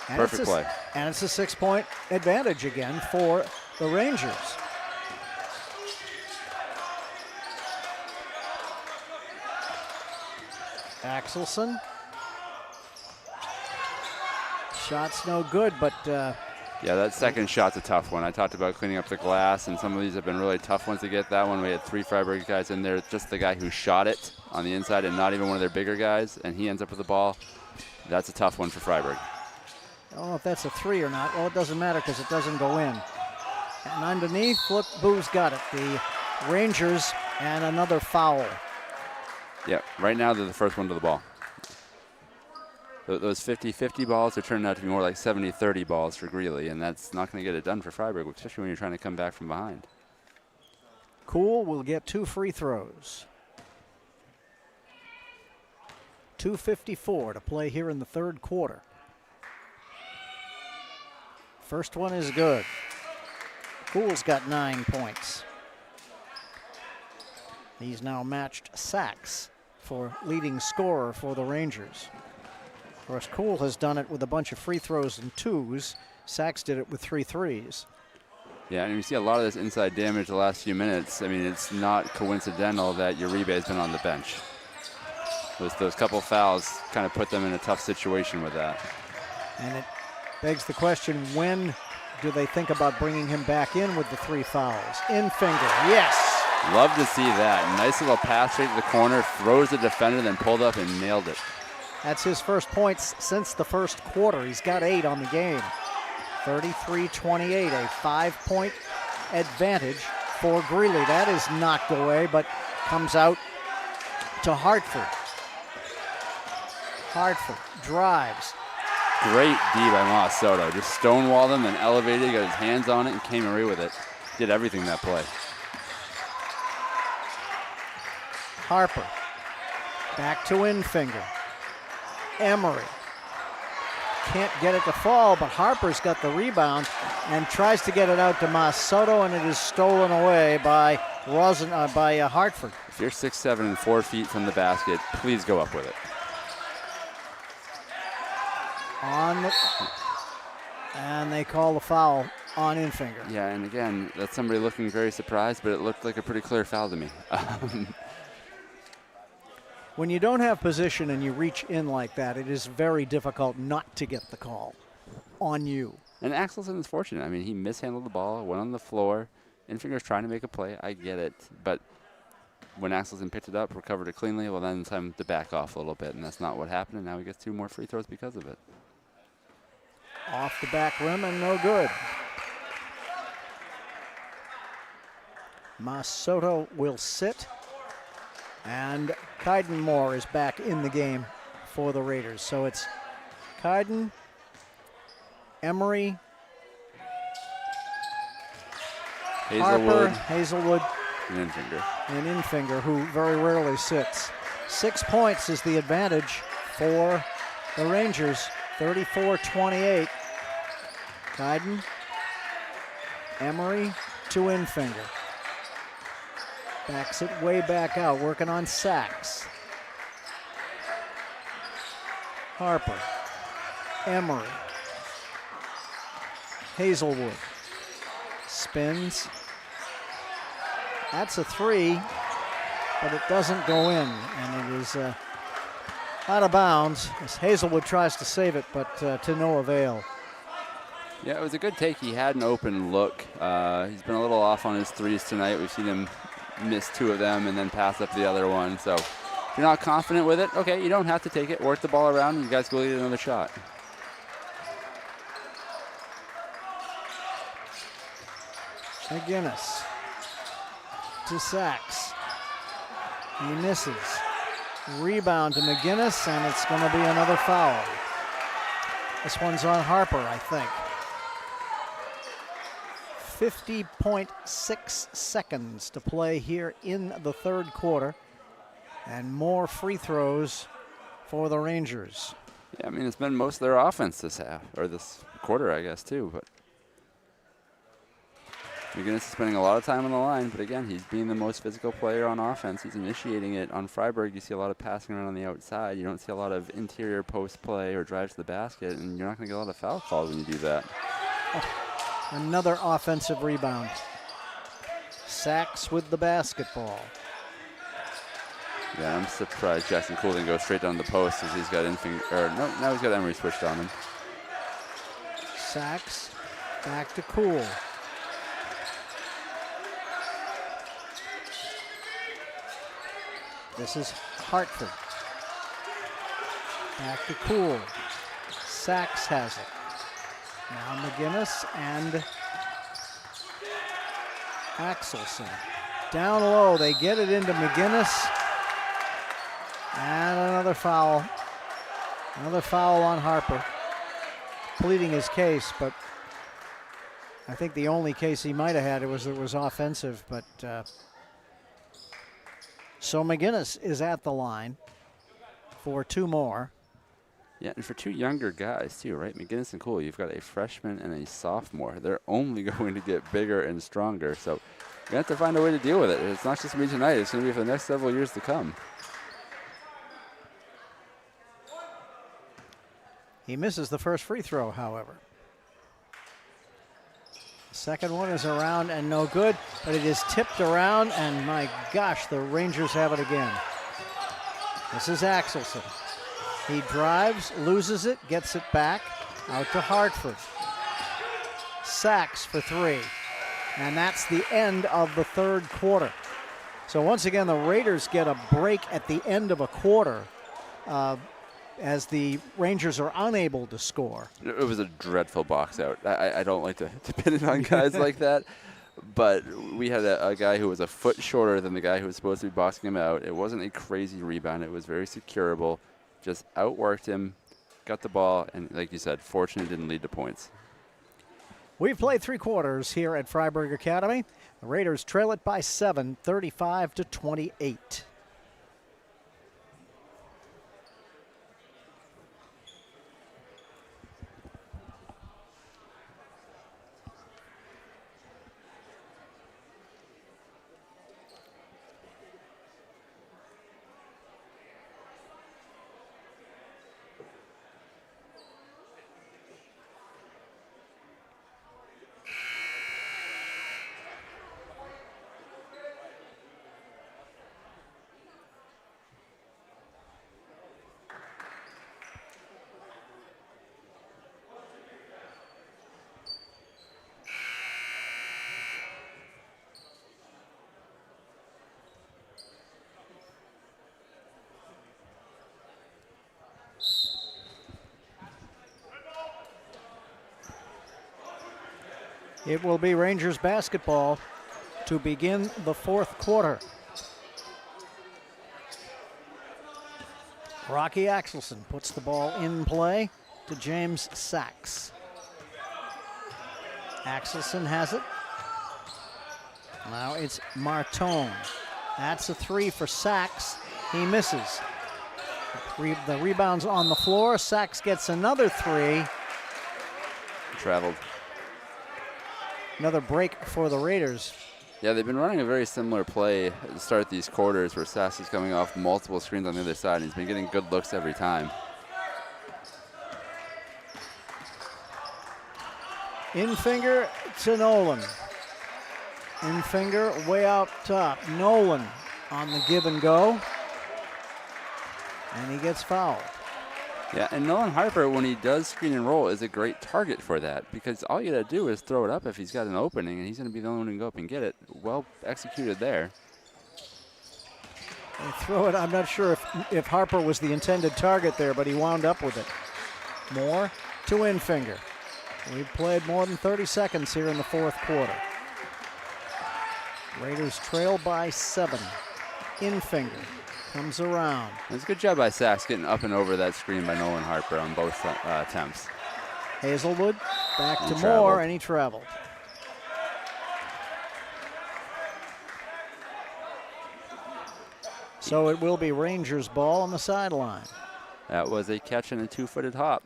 Speaker 2: Perfect play.
Speaker 1: And it's a 6-point advantage again for the Rangers. Axelson. Shot's no good, but
Speaker 2: yeah, that second shot's a tough one. I talked about cleaning up the glass, and some of these have been really tough ones to get. That one, we had 3 Freiburg guys in there, just the guy who shot it on the inside and not even one of their bigger guys, and he ends up with the ball. That's a tough one for Freiburg.
Speaker 1: I don't know if that's a 3 or not. Well, it doesn't matter because it doesn't go in. And underneath, look, Boo's got it. The Rangers and another foul.
Speaker 2: Yeah, right now they're the first one to the ball. Those 50-50 balls are turning out to be more like 70-30 balls for Greely, and that's not going to get it done for Freiburg, especially when you're trying to come back from behind.
Speaker 1: Cool will get 2 free throws. 2:54 to play here in the third quarter. First one is good. Cool's got 9 points. He's now matched Sachs for leading scorer for the Rangers. Of course, Cool has done it with a bunch of free throws and 2s. Sachs did it with 3 threes.
Speaker 2: Yeah, and you see a lot of this inside damage the last few minutes. I mean, it's not coincidental that Uribe has been on the bench. Those couple fouls kind of put them in a tough situation with that.
Speaker 1: And it begs the question, when do they think about bringing him back in with the 3 fouls? Infinger, yes.
Speaker 2: Love to see that. Nice little pass straight to the corner, throws the defender, then pulled up and nailed it.
Speaker 1: That's his first points since the first quarter. He's got 8 on the game. 33-28, a 5-point advantage for Greely. That is knocked away, but comes out to Hartford. Hartford drives.
Speaker 2: Great D by Masoto. Just stonewalled him and elevated, got his hands on it, and came away with it. Did everything that play.
Speaker 1: Harper. Back to Infinger. Emery. Can't get it to fall, but Harper's got the rebound and tries to get it out to Masoto, and it is stolen away by Hartford.
Speaker 2: If you're 6'7" and 4 feet from the basket, please go up with it.
Speaker 1: And they call the foul on Infinger.
Speaker 2: Yeah, and again, that's somebody looking very surprised, but it looked like a pretty clear foul to me.
Speaker 1: When you don't have position and you reach in like that, it is very difficult not to get the call on you.
Speaker 2: And Axelson is fortunate. I mean, he mishandled the ball, went on the floor. Infinger's trying to make a play. I get it. But when Axelson picked it up, recovered it cleanly, well, then it's time to back off a little bit, and that's not what happened, and now he gets 2 more free throws because of it.
Speaker 1: Off the back rim and no good. Masoto will sit. And Kaiden Moore is back in the game for the Raiders. So it's Kaiden, Emery, Harper, Hazelwood,
Speaker 2: and
Speaker 1: Infinger, who very rarely sits. 6 points is the advantage for the Rangers, 34-28. Kaiden, Emery to Infinger. Backs it way back out, working on Sachs. Harper, Emery, Hazelwood, spins. That's a 3, but it doesn't go in, and it is out of bounds as Hazelwood tries to save it, but to no avail.
Speaker 2: Yeah, it was a good take. He had an open look. He's been a little off on his threes tonight. We've seen him miss 2 of them and then pass up the other one. So if you're not confident with it, okay, you don't have to take it. Work the ball around, and you guys go get another shot.
Speaker 1: McGinnis to Sachs. He misses. Rebound to McGinnis, and it's going to be another foul. This one's on Harper, I think. 50.6 seconds to play here in the third quarter, and more free throws for the Rangers.
Speaker 2: Yeah, I mean, it's been most of their offense this half, or this quarter, I guess, too. But McGinnis is spending a lot of time on the line, but again, he's being the most physical player on offense. He's initiating it. On Freiburg, you see a lot of passing around on the outside. You don't see a lot of interior post play or drives to the basket, and you're not going to get a lot of foul calls when you do that.
Speaker 1: Another offensive rebound. Sachs with the basketball.
Speaker 2: Yeah, I'm surprised Jackson Cool didn't go straight down the post as he's got now he's got Emery switched on him.
Speaker 1: Sachs back to Cool. This is Hartford. Back to Cool. Sachs has it. Now McGinnis and Axelson. Down low, they get it into McGinnis. And another foul. Another foul on Harper. Pleading his case, but I think the only case he might have had was offensive, but so McGinnis is at the line for 2 more.
Speaker 2: Yeah, and for 2 younger guys, too, right? McGinnis and Cool, you've got a freshman and a sophomore. They're only going to get bigger and stronger, so you have to find a way to deal with it. It's not just going to be tonight. It's going to be for the next several years to come.
Speaker 1: He misses the first free throw, however. The second one is around and no good, but it is tipped around, and my gosh, the Rangers have it again. This is Axelson. He drives, loses it, gets it back, out to Hartford. Sachs for 3. And that's the end of the third quarter. So once again, the Raiders get a break at the end of a quarter as the Rangers are unable to score.
Speaker 2: It was a dreadful box out. I don't like to pin it on guys like that, but we had a guy who was a foot shorter than the guy who was supposed to be boxing him out. It wasn't a crazy rebound. It was very securable. Just outworked him, got the ball, and like you said, fortunately didn't lead to points.
Speaker 1: We've played 3 quarters here at Freiburg Academy. The Raiders trail it by 7, 35-28. It will be Rangers basketball to begin the fourth quarter. Rocky Axelson puts the ball in play to James Sachs. Axelson has it. Now it's Martone. That's a 3 for Sachs. He misses. The rebound's on the floor. Sachs gets another 3.
Speaker 2: Traveled.
Speaker 1: Another break for the Raiders.
Speaker 2: Yeah, they've been running a very similar play to start these quarters where Sachs is coming off multiple screens on the other side, and he's been getting good looks every time.
Speaker 1: In finger to Nolan. In finger way out top. Nolan on the give and go. And he gets fouled.
Speaker 2: Yeah, and Nolan Harper, when he does screen and roll, is a great target for that because all you got to do is throw it up if he's got an opening, and he's going to be the only one who can go up and get it. Well executed there.
Speaker 1: They throw it. I'm not sure if Harper was the intended target there, but he wound up with it. Moore to Infinger. We've played more than 30 seconds here in the fourth quarter. Raiders trail by 7. Infinger comes around.
Speaker 2: It's a good job by Sachs getting up and over that screen by Nolan Harper on both attempts.
Speaker 1: Hazelwood back to
Speaker 2: traveled.
Speaker 1: Moore, and he traveled. So it will be Rangers ball on the sideline.
Speaker 2: That was a catch and a 2-footed hop.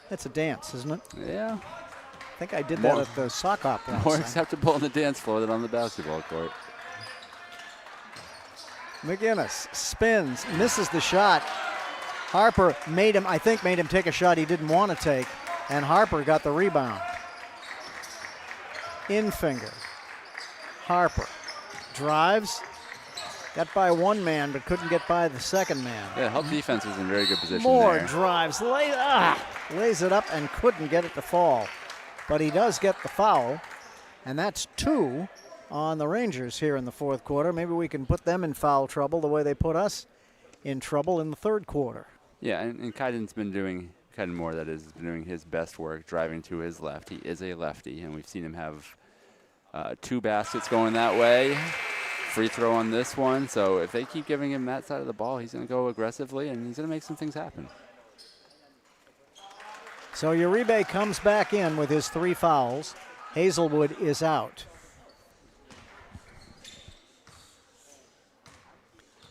Speaker 1: That's a dance, isn't it?
Speaker 2: Yeah.
Speaker 1: I think I did that at the sock hop once.
Speaker 2: More acceptable on the dance floor than on the basketball court.
Speaker 1: McGinnis spins, misses the shot. Harper made him take a shot he didn't want to take, and Harper got the rebound. Infinger. Harper drives, got by one man, but couldn't get by the second man.
Speaker 2: Yeah, help defense was in very good position
Speaker 1: Moore
Speaker 2: there.
Speaker 1: drives, lays it up and couldn't get it to fall. But he does get the foul, and that's 2 on the Rangers here in the fourth quarter. Maybe we can put them in foul trouble the way they put us in trouble in the third quarter.
Speaker 2: Yeah, and Kaiden Moore, that is, doing his best work driving to his left. He is a lefty, and we've seen him have 2 baskets going that way. Free throw on this one. So if they keep giving him that side of the ball, he's going to go aggressively, and he's going to make some things happen.
Speaker 1: So Uribe comes back in with his 3 fouls. Hazelwood is out.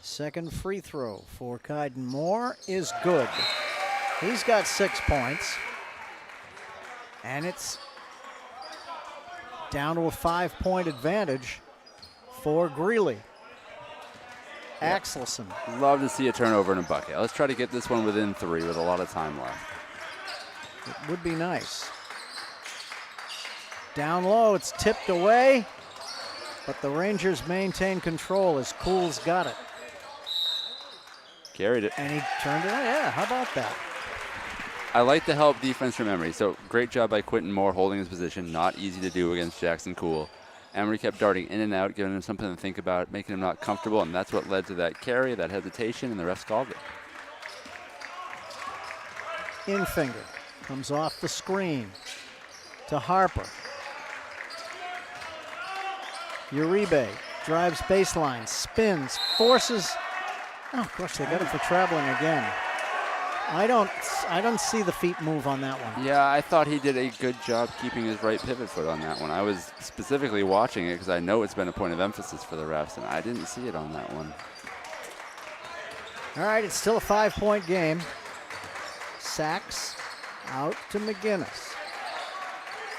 Speaker 1: Second free throw for Kaiden Moore is good. He's got 6 points. And it's down to a 5-point advantage for Greely.
Speaker 2: Yep.
Speaker 1: Axelson.
Speaker 2: Love to see a turnover in a bucket. Let's try to get this one within 3 with a lot of time left.
Speaker 1: It would be nice. Down low, it's tipped away, but the Rangers maintain control as Cool's got it.
Speaker 2: Carried it.
Speaker 1: And he turned it on. Yeah, how about that?
Speaker 2: I like to help defense from Emery. So great job by Quentin Moore holding his position. Not easy to do against Jackson Cool. Emery kept darting in and out, giving him something to think about, making him not comfortable, and that's what led to that carry, that hesitation, and the refs called it.
Speaker 1: Infinger comes off the screen to Harper. Uribe drives baseline, spins, forces. Oh, of course, they got him for traveling again. I don't see the feet move on that one.
Speaker 2: Yeah, I thought he did a good job keeping his right pivot foot on that one. I was specifically watching it because I know it's been a point of emphasis for the refs, and I didn't see it on that one.
Speaker 1: All right, it's still a 5-point game. Sachs out to McGinnis.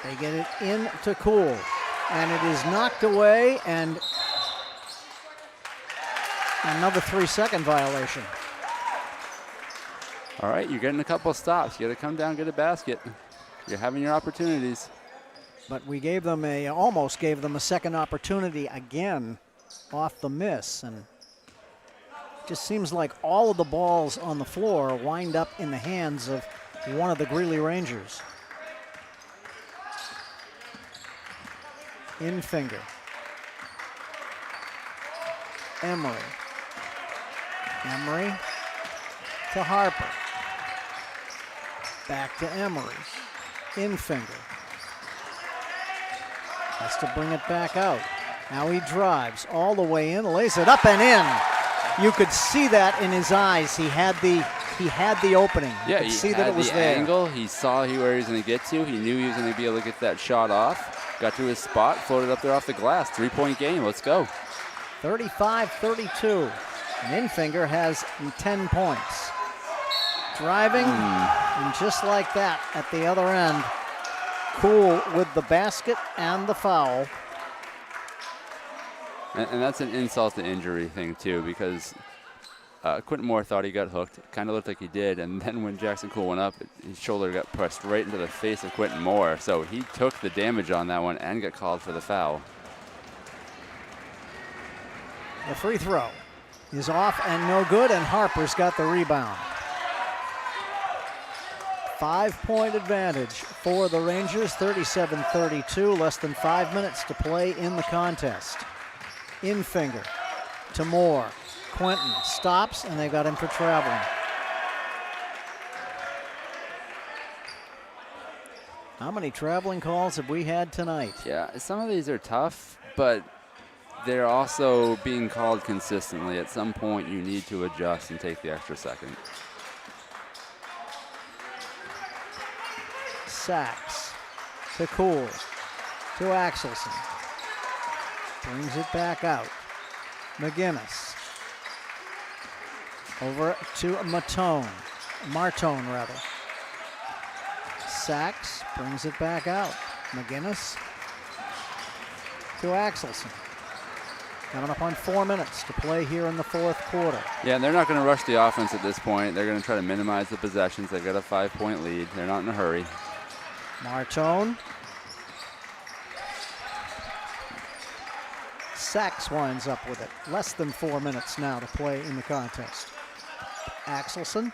Speaker 1: They get it in to Cool, and it is knocked away, and another 3-second violation.
Speaker 2: All right, you're getting a couple of stops. You got to come down, get a basket. You're having your opportunities.
Speaker 1: But we almost gave them a second opportunity again off the miss, and it just seems like all of the balls on the floor wind up in the hands of one of the Greely Rangers. Infinger. Emery to Harper. Back to Emery. Infinger. Has to bring it back out. Now he drives all the way in, lays it up and in. You could see that in his eyes. He had the opening.
Speaker 2: Yeah,
Speaker 1: you could see that it was
Speaker 2: the
Speaker 1: there.
Speaker 2: angle. He saw where he was going to get to. He knew he was going to be able to get that shot off. Got to his spot, floated up there off the glass. 3-point game. Let's go.
Speaker 1: 35-32. And Infinger has 10 points. Driving, and just like that at the other end, Cool with the basket and the foul.
Speaker 2: And that's an insult to injury thing, too, because Quentin Moore thought he got hooked. Kind of looked like he did. And then when Jackson Cool went up, his shoulder got pressed right into the face of Quentin Moore. So he took the damage on that one and got called for the foul.
Speaker 1: The free throw is off and no good, and Harper's got the rebound. 5-point advantage for the Rangers, 37-32, less than 5 minutes to play in the contest. Infinger to Moore. Quentin stops, and they got him for traveling. How many traveling calls have we had tonight?
Speaker 2: Yeah, some of these are tough, but they're also being called consistently. At some point, you need to adjust and take the extra second.
Speaker 1: Sachs to Cool to Axelson. Brings it back out. McGinnis. Over to Martone rather. Sachs brings it back out. McGinnis to Axelson. Coming up on 4 minutes to play here in the fourth quarter.
Speaker 2: Yeah, and they're not going to rush the offense at this point. They're going to try to minimize the possessions. They've got a 5-point lead. They're not in a hurry.
Speaker 1: Martone. Sachs winds up with it. Less than 4 minutes now to play in the contest. Axelson.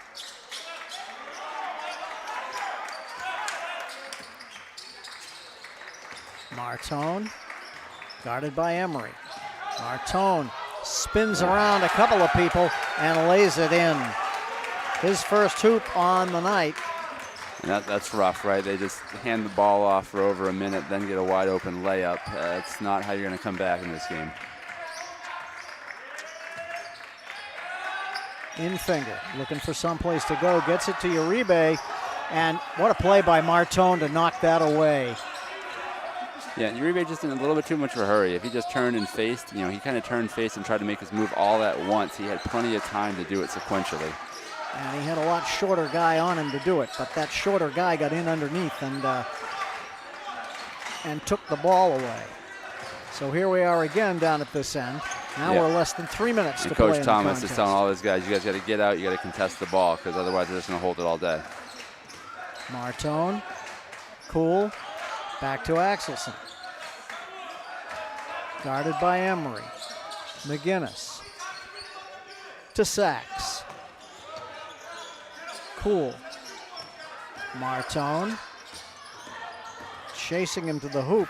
Speaker 1: Martone. Guarded by Emery. Martone spins around a couple of people and lays it in. His first hoop on the night.
Speaker 2: And that's rough, right? They just hand the ball off for over a minute, then get a wide open layup. That's not how you're going to come back in this game.
Speaker 1: Infinger looking for someplace to go. Gets it to Uribe. And what a play by Martone to knock that away.
Speaker 2: Yeah, Uribe just in a little bit too much of a hurry. If he just turned and faced, he kind of turned, faced, and tried to make his move all at once. He had plenty of time to do it sequentially.
Speaker 1: And he had a lot shorter guy on him to do it, but that shorter guy got in underneath and took the ball away. So here we are again down at this end. Now we're less than 3 minutes to play in the
Speaker 2: Coach Thomas
Speaker 1: contest.
Speaker 2: is telling all his guys, you guys got to get out, you got to contest the ball, because otherwise they're just going to hold it all day.
Speaker 1: Martone, Cool, back to Axelson. Guarded by Emery. McGinnis to Sachs. Cool. Martone chasing him to the hoop.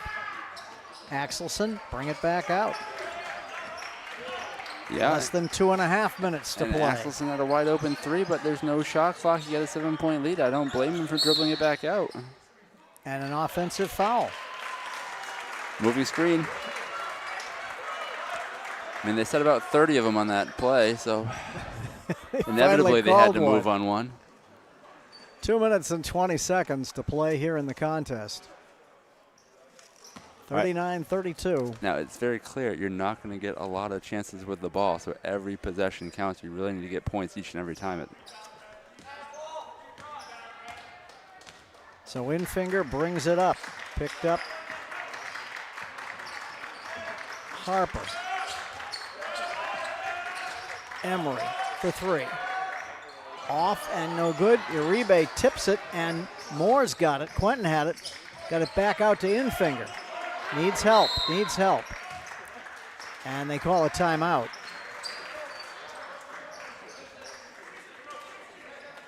Speaker 1: Axelson, bring it back out.
Speaker 2: Yeah.
Speaker 1: Less than 2.5 minutes to
Speaker 2: and
Speaker 1: play.
Speaker 2: Axelson had a wide open 3, but there's no shot clock. You got a 7-point lead. I don't blame him for dribbling it back out.
Speaker 1: And an offensive foul.
Speaker 2: Moving screen. I mean, they said about 30 of them on that play, so inevitably they had to move on one.
Speaker 1: 2 minutes and 20 seconds to play here in the contest. 39-32.
Speaker 2: Now, it's very clear you're not going to get a lot of chances with the ball, so every possession counts. You really need to get points each and every time.
Speaker 1: So Infinger brings it up. Picked up Harper. Emery for 3. Off and no good. Uribe tips it, and Moore's got it. Quentin had it. Got it back out to Infinger. Needs help. And they call a timeout.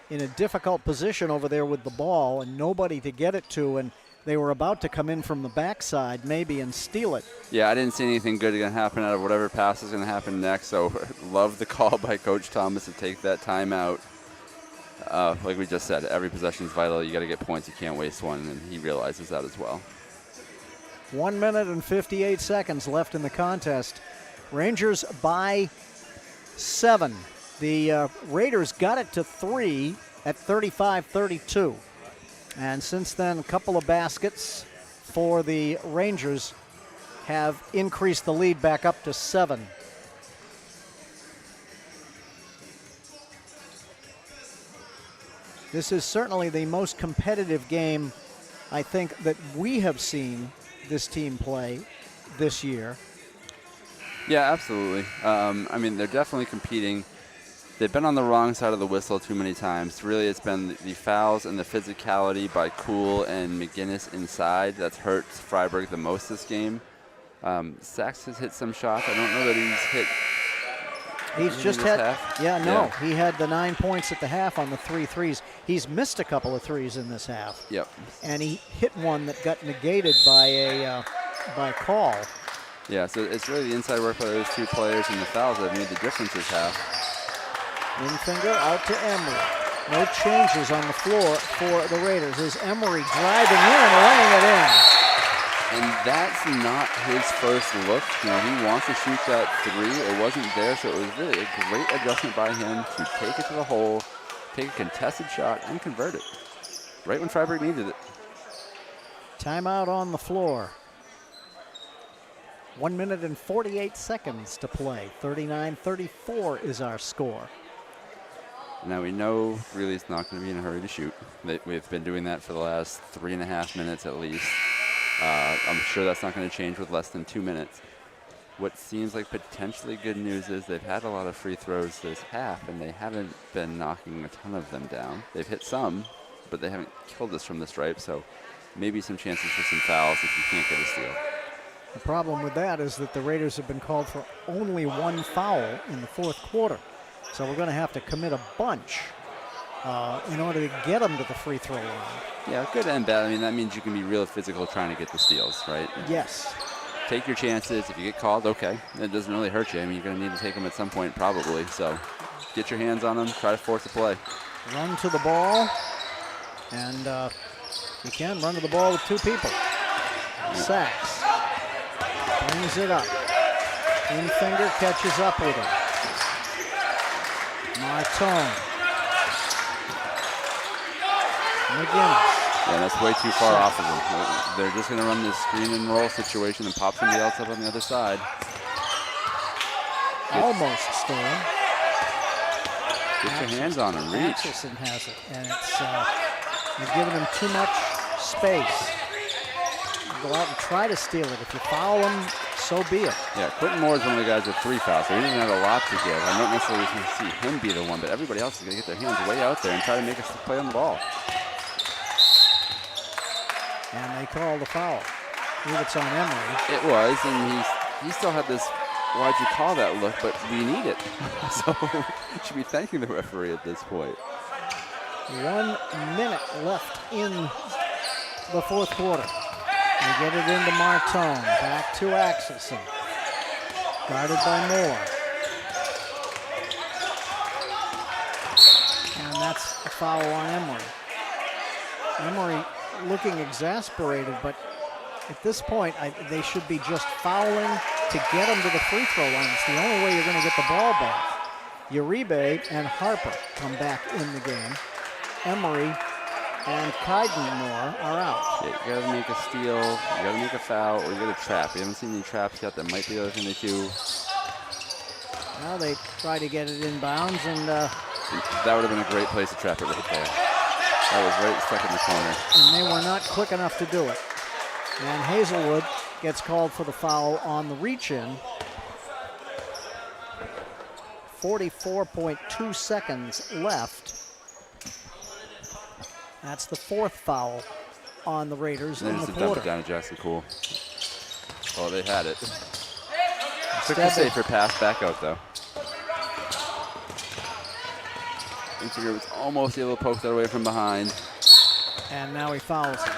Speaker 1: In a difficult position over there with the ball and nobody to get it to, and they were about to come in from the backside maybe and steal it.
Speaker 2: Yeah, I didn't see anything good going to happen out of whatever pass is going to happen next, so love the call by Coach Thomas to take that timeout. Like we just said, every possession is vital. You got to get points. You can't waste one, and he realizes that as well.
Speaker 1: 1 minute and 58 seconds left in the contest. Rangers by 7. The Raiders got it to 3 at 35-32. And since then, a couple of baskets for the Rangers have increased the lead back up to 7. This is certainly the most competitive game, I think, that we have seen this team play this year.
Speaker 2: Yeah, absolutely. I mean, they're definitely competing. They've been on the wrong side of the whistle too many times. Really, it's been the fouls and the physicality by Cool and McGinnis inside that's hurt Freiburg the most this game. Sachs has hit some shots. I don't know that he's hit
Speaker 1: He's just
Speaker 2: this
Speaker 1: had,
Speaker 2: half?
Speaker 1: yeah, no. He had the 9 points at the half on the 3 threes. He's missed a couple of threes in this half.
Speaker 2: Yep.
Speaker 1: And he hit one that got negated by a call.
Speaker 2: Yeah, so it's really the inside work by those two players and the fouls that made the difference this half.
Speaker 1: Infinger out to Emery. No changes on the floor for the Raiders. Is Emery driving in and laying it in.
Speaker 2: And that's not his first look. You know, he wants to shoot that three. It wasn't there, so it was really a great adjustment by him to take it to the hole, take a contested shot, and convert it. Right when Freiburg needed it.
Speaker 1: Timeout on the floor. 1 minute and 48 seconds to play. 39-34 is our score.
Speaker 2: Now we know Greely's not going to be in a hurry to shoot. We've been doing that for the last 3.5 minutes at least. I'm sure that's not going to change with less than 2 minutes. What seems like potentially good news is they've had a lot of free throws this half, and they haven't been knocking a ton of them down. They've hit some, but they haven't killed us from the stripe, so maybe some chances for some fouls if you can't get a steal.
Speaker 1: The problem with that is that the Raiders have been called for only 1 foul in the fourth quarter. So we're going to have to commit a bunch in order to get them to the free throw line.
Speaker 2: Yeah, good and bad. I mean, that means you can be real physical trying to get the steals, right?
Speaker 1: Yes.
Speaker 2: Take your chances. If you get called, okay. It doesn't really hurt you. I mean, you're going to need to take them at some point probably. So get your hands on them. Try to force a play.
Speaker 1: Run to the ball. And you can run to the ball with 2 people. Sachs brings it up. Infinger catches up with him. Martone. McGinnis.
Speaker 2: Yeah, that's way too far off of them. They're just going to run this screen and roll situation and pop somebody else up on the other side.
Speaker 1: Almost stolen.
Speaker 2: Get your hands on him. Reach.
Speaker 1: Axelson has it, and it's you're giving him too much space. Go out and try to steal it. If you foul him, so be it.
Speaker 2: Yeah, Quentin Moore is one of the guys with 3 fouls, so he doesn't have a lot to give. I'm not necessarily going to see him be the one, but everybody else is going to get their hands way out there and try to make us play on the ball.
Speaker 1: And they call the foul. I believe it's on Emery.
Speaker 2: It was, and he still had this, why'd you call that look, but we need it. So you should be thanking the referee at this point.
Speaker 1: 1 minute left in the fourth quarter. They get it into Martone. Back to Axelson. Guarded by Moore. And that's a foul on Emery. Emery looking exasperated, but at this point, they should be just fouling to get them to the free throw line. It's the only way you're going to get the ball back. Uribe and Harper come back in the game. Emery and Moore are out.
Speaker 2: Yeah, you gotta make a steal, you gotta make a foul, or you gotta trap. We haven't seen any traps yet. That might be the other thing they do.
Speaker 1: Now they try to get it inbounds, and
Speaker 2: that would have been a great place to trap it right there. That was right stuck in the corner.
Speaker 1: And they were not quick enough to do it. And Hazelwood gets called for the foul on the reach-in. 44.2 seconds left. That's the 4th foul on the Raiders in the
Speaker 2: Just to
Speaker 1: quarter.
Speaker 2: dump it down to Jackson Cool. Oh, they had it. Took the safer pass back out, though. Infinger was almost able to poke that away from behind.
Speaker 1: And now he fouls him.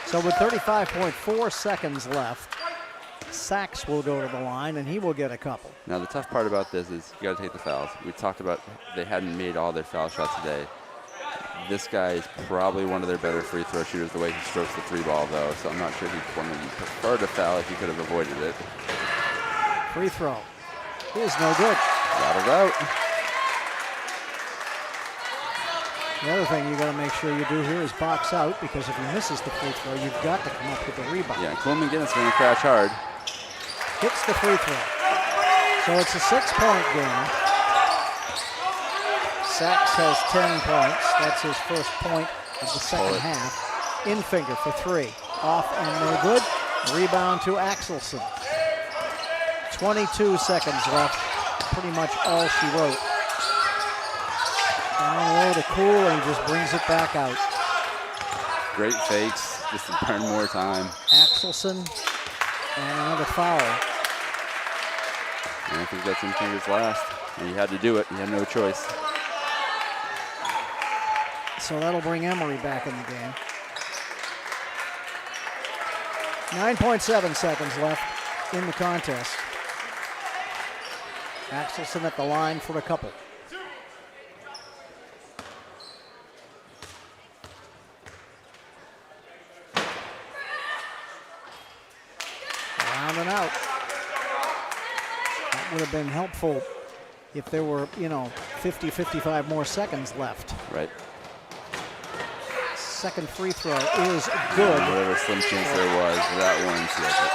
Speaker 1: So with 35.4 seconds left, Sachs will go to the line, and he will get a couple.
Speaker 2: Now, the tough part about this is you got to take the fouls. We talked about they hadn't made all their foul shots today. This guy is probably one of their better free throw shooters, the way he strokes the 3 ball, though, so I'm not sure he'd one that you prefer to foul if you could have avoided it.
Speaker 1: Free throw is no good.
Speaker 2: Rattled out.
Speaker 1: The other thing you got to make sure you do here is box out, because if he misses the free throw, you've got to come up with the rebound.
Speaker 2: Yeah, Coleman McGinnis going to crash hard.
Speaker 1: Hits the free throw. So it's a 6-point game. Sachs has 10 points. That's his first point of the second half. Infinger for 3. Off and no good. Rebound to Axelson. 22 seconds left. Pretty much all she wrote. Down low to Cool, and he just brings it back out.
Speaker 2: Great fakes, just to burn more time.
Speaker 1: Axelson and another foul.
Speaker 2: And I think that's in fingers last. And he had to do it. He had no choice.
Speaker 1: So that'll bring Emery back in the game. 9.7 seconds left in the contest. Axelson at the line for a couple. Round and out. That would have been helpful if there were, 50, 55 more seconds left.
Speaker 2: Right.
Speaker 1: Second free throw is good.
Speaker 2: Whatever slim chance there was, that one sealed it.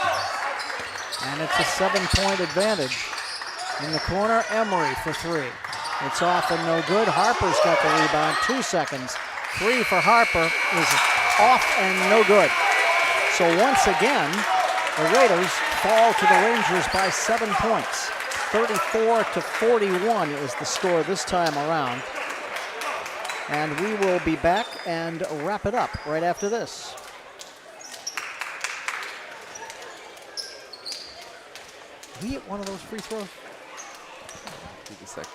Speaker 1: And it's a 7-point advantage. In the corner, Emery for three. It's off and no good. Harper's got the rebound, 2 seconds. Three for Harper is off and no good. So once again, the Raiders fall to the Rangers by 7 points. 34-41 is the score this time around. And we will be back and wrap it up right after this. Did he hit one of those free throws?
Speaker 2: Take a sec.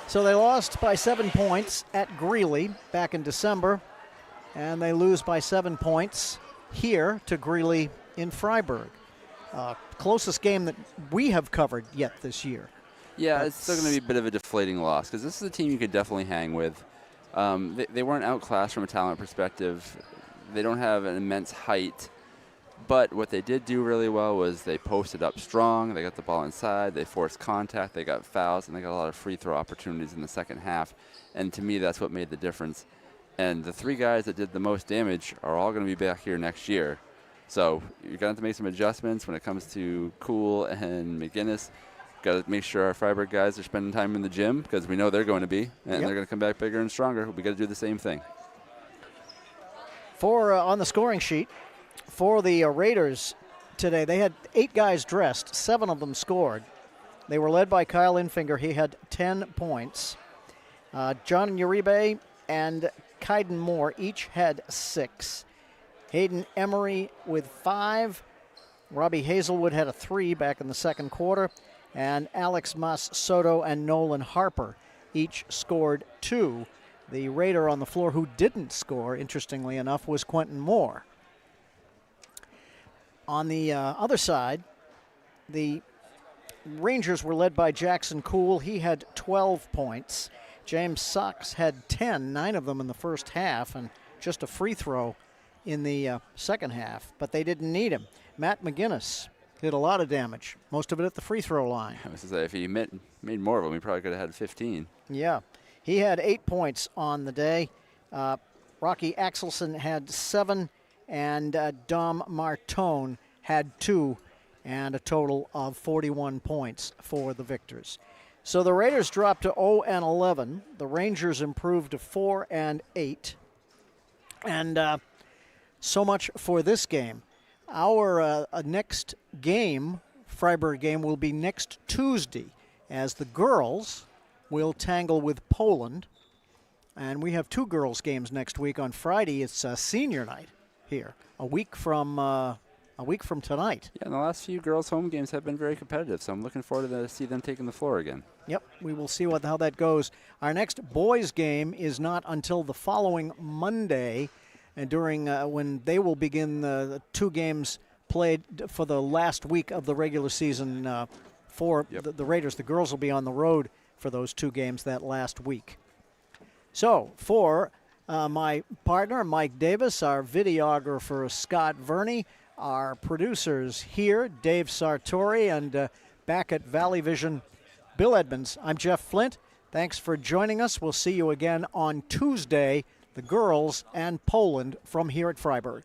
Speaker 1: So they lost by 7 points at Greely back in December, and they lose by 7 points here to Greely in Freiburg. Closest game that we have covered yet this year.
Speaker 2: Yeah, it's still going to be a bit of a deflating loss because this is a team you could definitely hang with. They weren't outclassed from a talent perspective. They don't have an immense height. But what they did do really well was they posted up strong. They got the ball inside. They forced contact. They got fouls. And they got a lot of free throw opportunities in the second half. And to me, that's what made the difference. And the three guys that did the most damage are all going to be back here next year. So you're going to have to make some adjustments when it comes to Cool and McGinnis. Got to make sure our Freiburg guys are spending time in the gym because we know they're going to be. And they're going to come back bigger and stronger. We got to do the same thing.
Speaker 1: On the scoring sheet, for the Raiders today, they had 8 guys dressed. 7 of them scored. They were led by Kyle Infinger. He had 10 points. John Uribe and Kaiden Moore each had 6. Hayden Emery with 5. Robbie Hazelwood had a 3 back in the second quarter. And Alex Mas Soto and Nolan Harper each scored 2. The Raider on the floor who didn't score, interestingly enough, was Quentin Moore. On the other side, the Rangers were led by Jackson Cool. He had 12 points. James Sox had 10, 9 of them in the first half, and just a free throw in the second half, but they didn't need him. Matt McGinnis did a lot of damage, most of it at the free throw line.
Speaker 2: I was going to say, if he made more of them, he probably could have had 15.
Speaker 1: Yeah. He had 8 points on the day. Rocky Axelson had 7, and Dom Martone had 2, and a total of 41 points for the Victors. So the Raiders dropped to 0-11. The Rangers improved to 4-8. And so much for this game. Our next game, Freiburg game, will be next Tuesday as the girls will tangle with Poland. And we have 2 girls games next week. On Friday, it's senior night here, a week from tonight.
Speaker 2: Yeah, and the last few girls' home games have been very competitive, so I'm looking forward to see them taking the floor again.
Speaker 1: Yep, we will see how that goes. Our next boys' game is not until the following Monday, and during when they will begin the 2 games played for the last week of the regular season for the Raiders. The girls will be on the road for those 2 games that last week. So for my partner, Mike Davis, our videographer, Scott Verney, our producers here, Dave Sartori, and back at Valley Vision, Bill Edmonds. I'm Jeff Flint. Thanks for joining us. We'll see you again on Tuesday, the girls and Poland from here at Freiburg.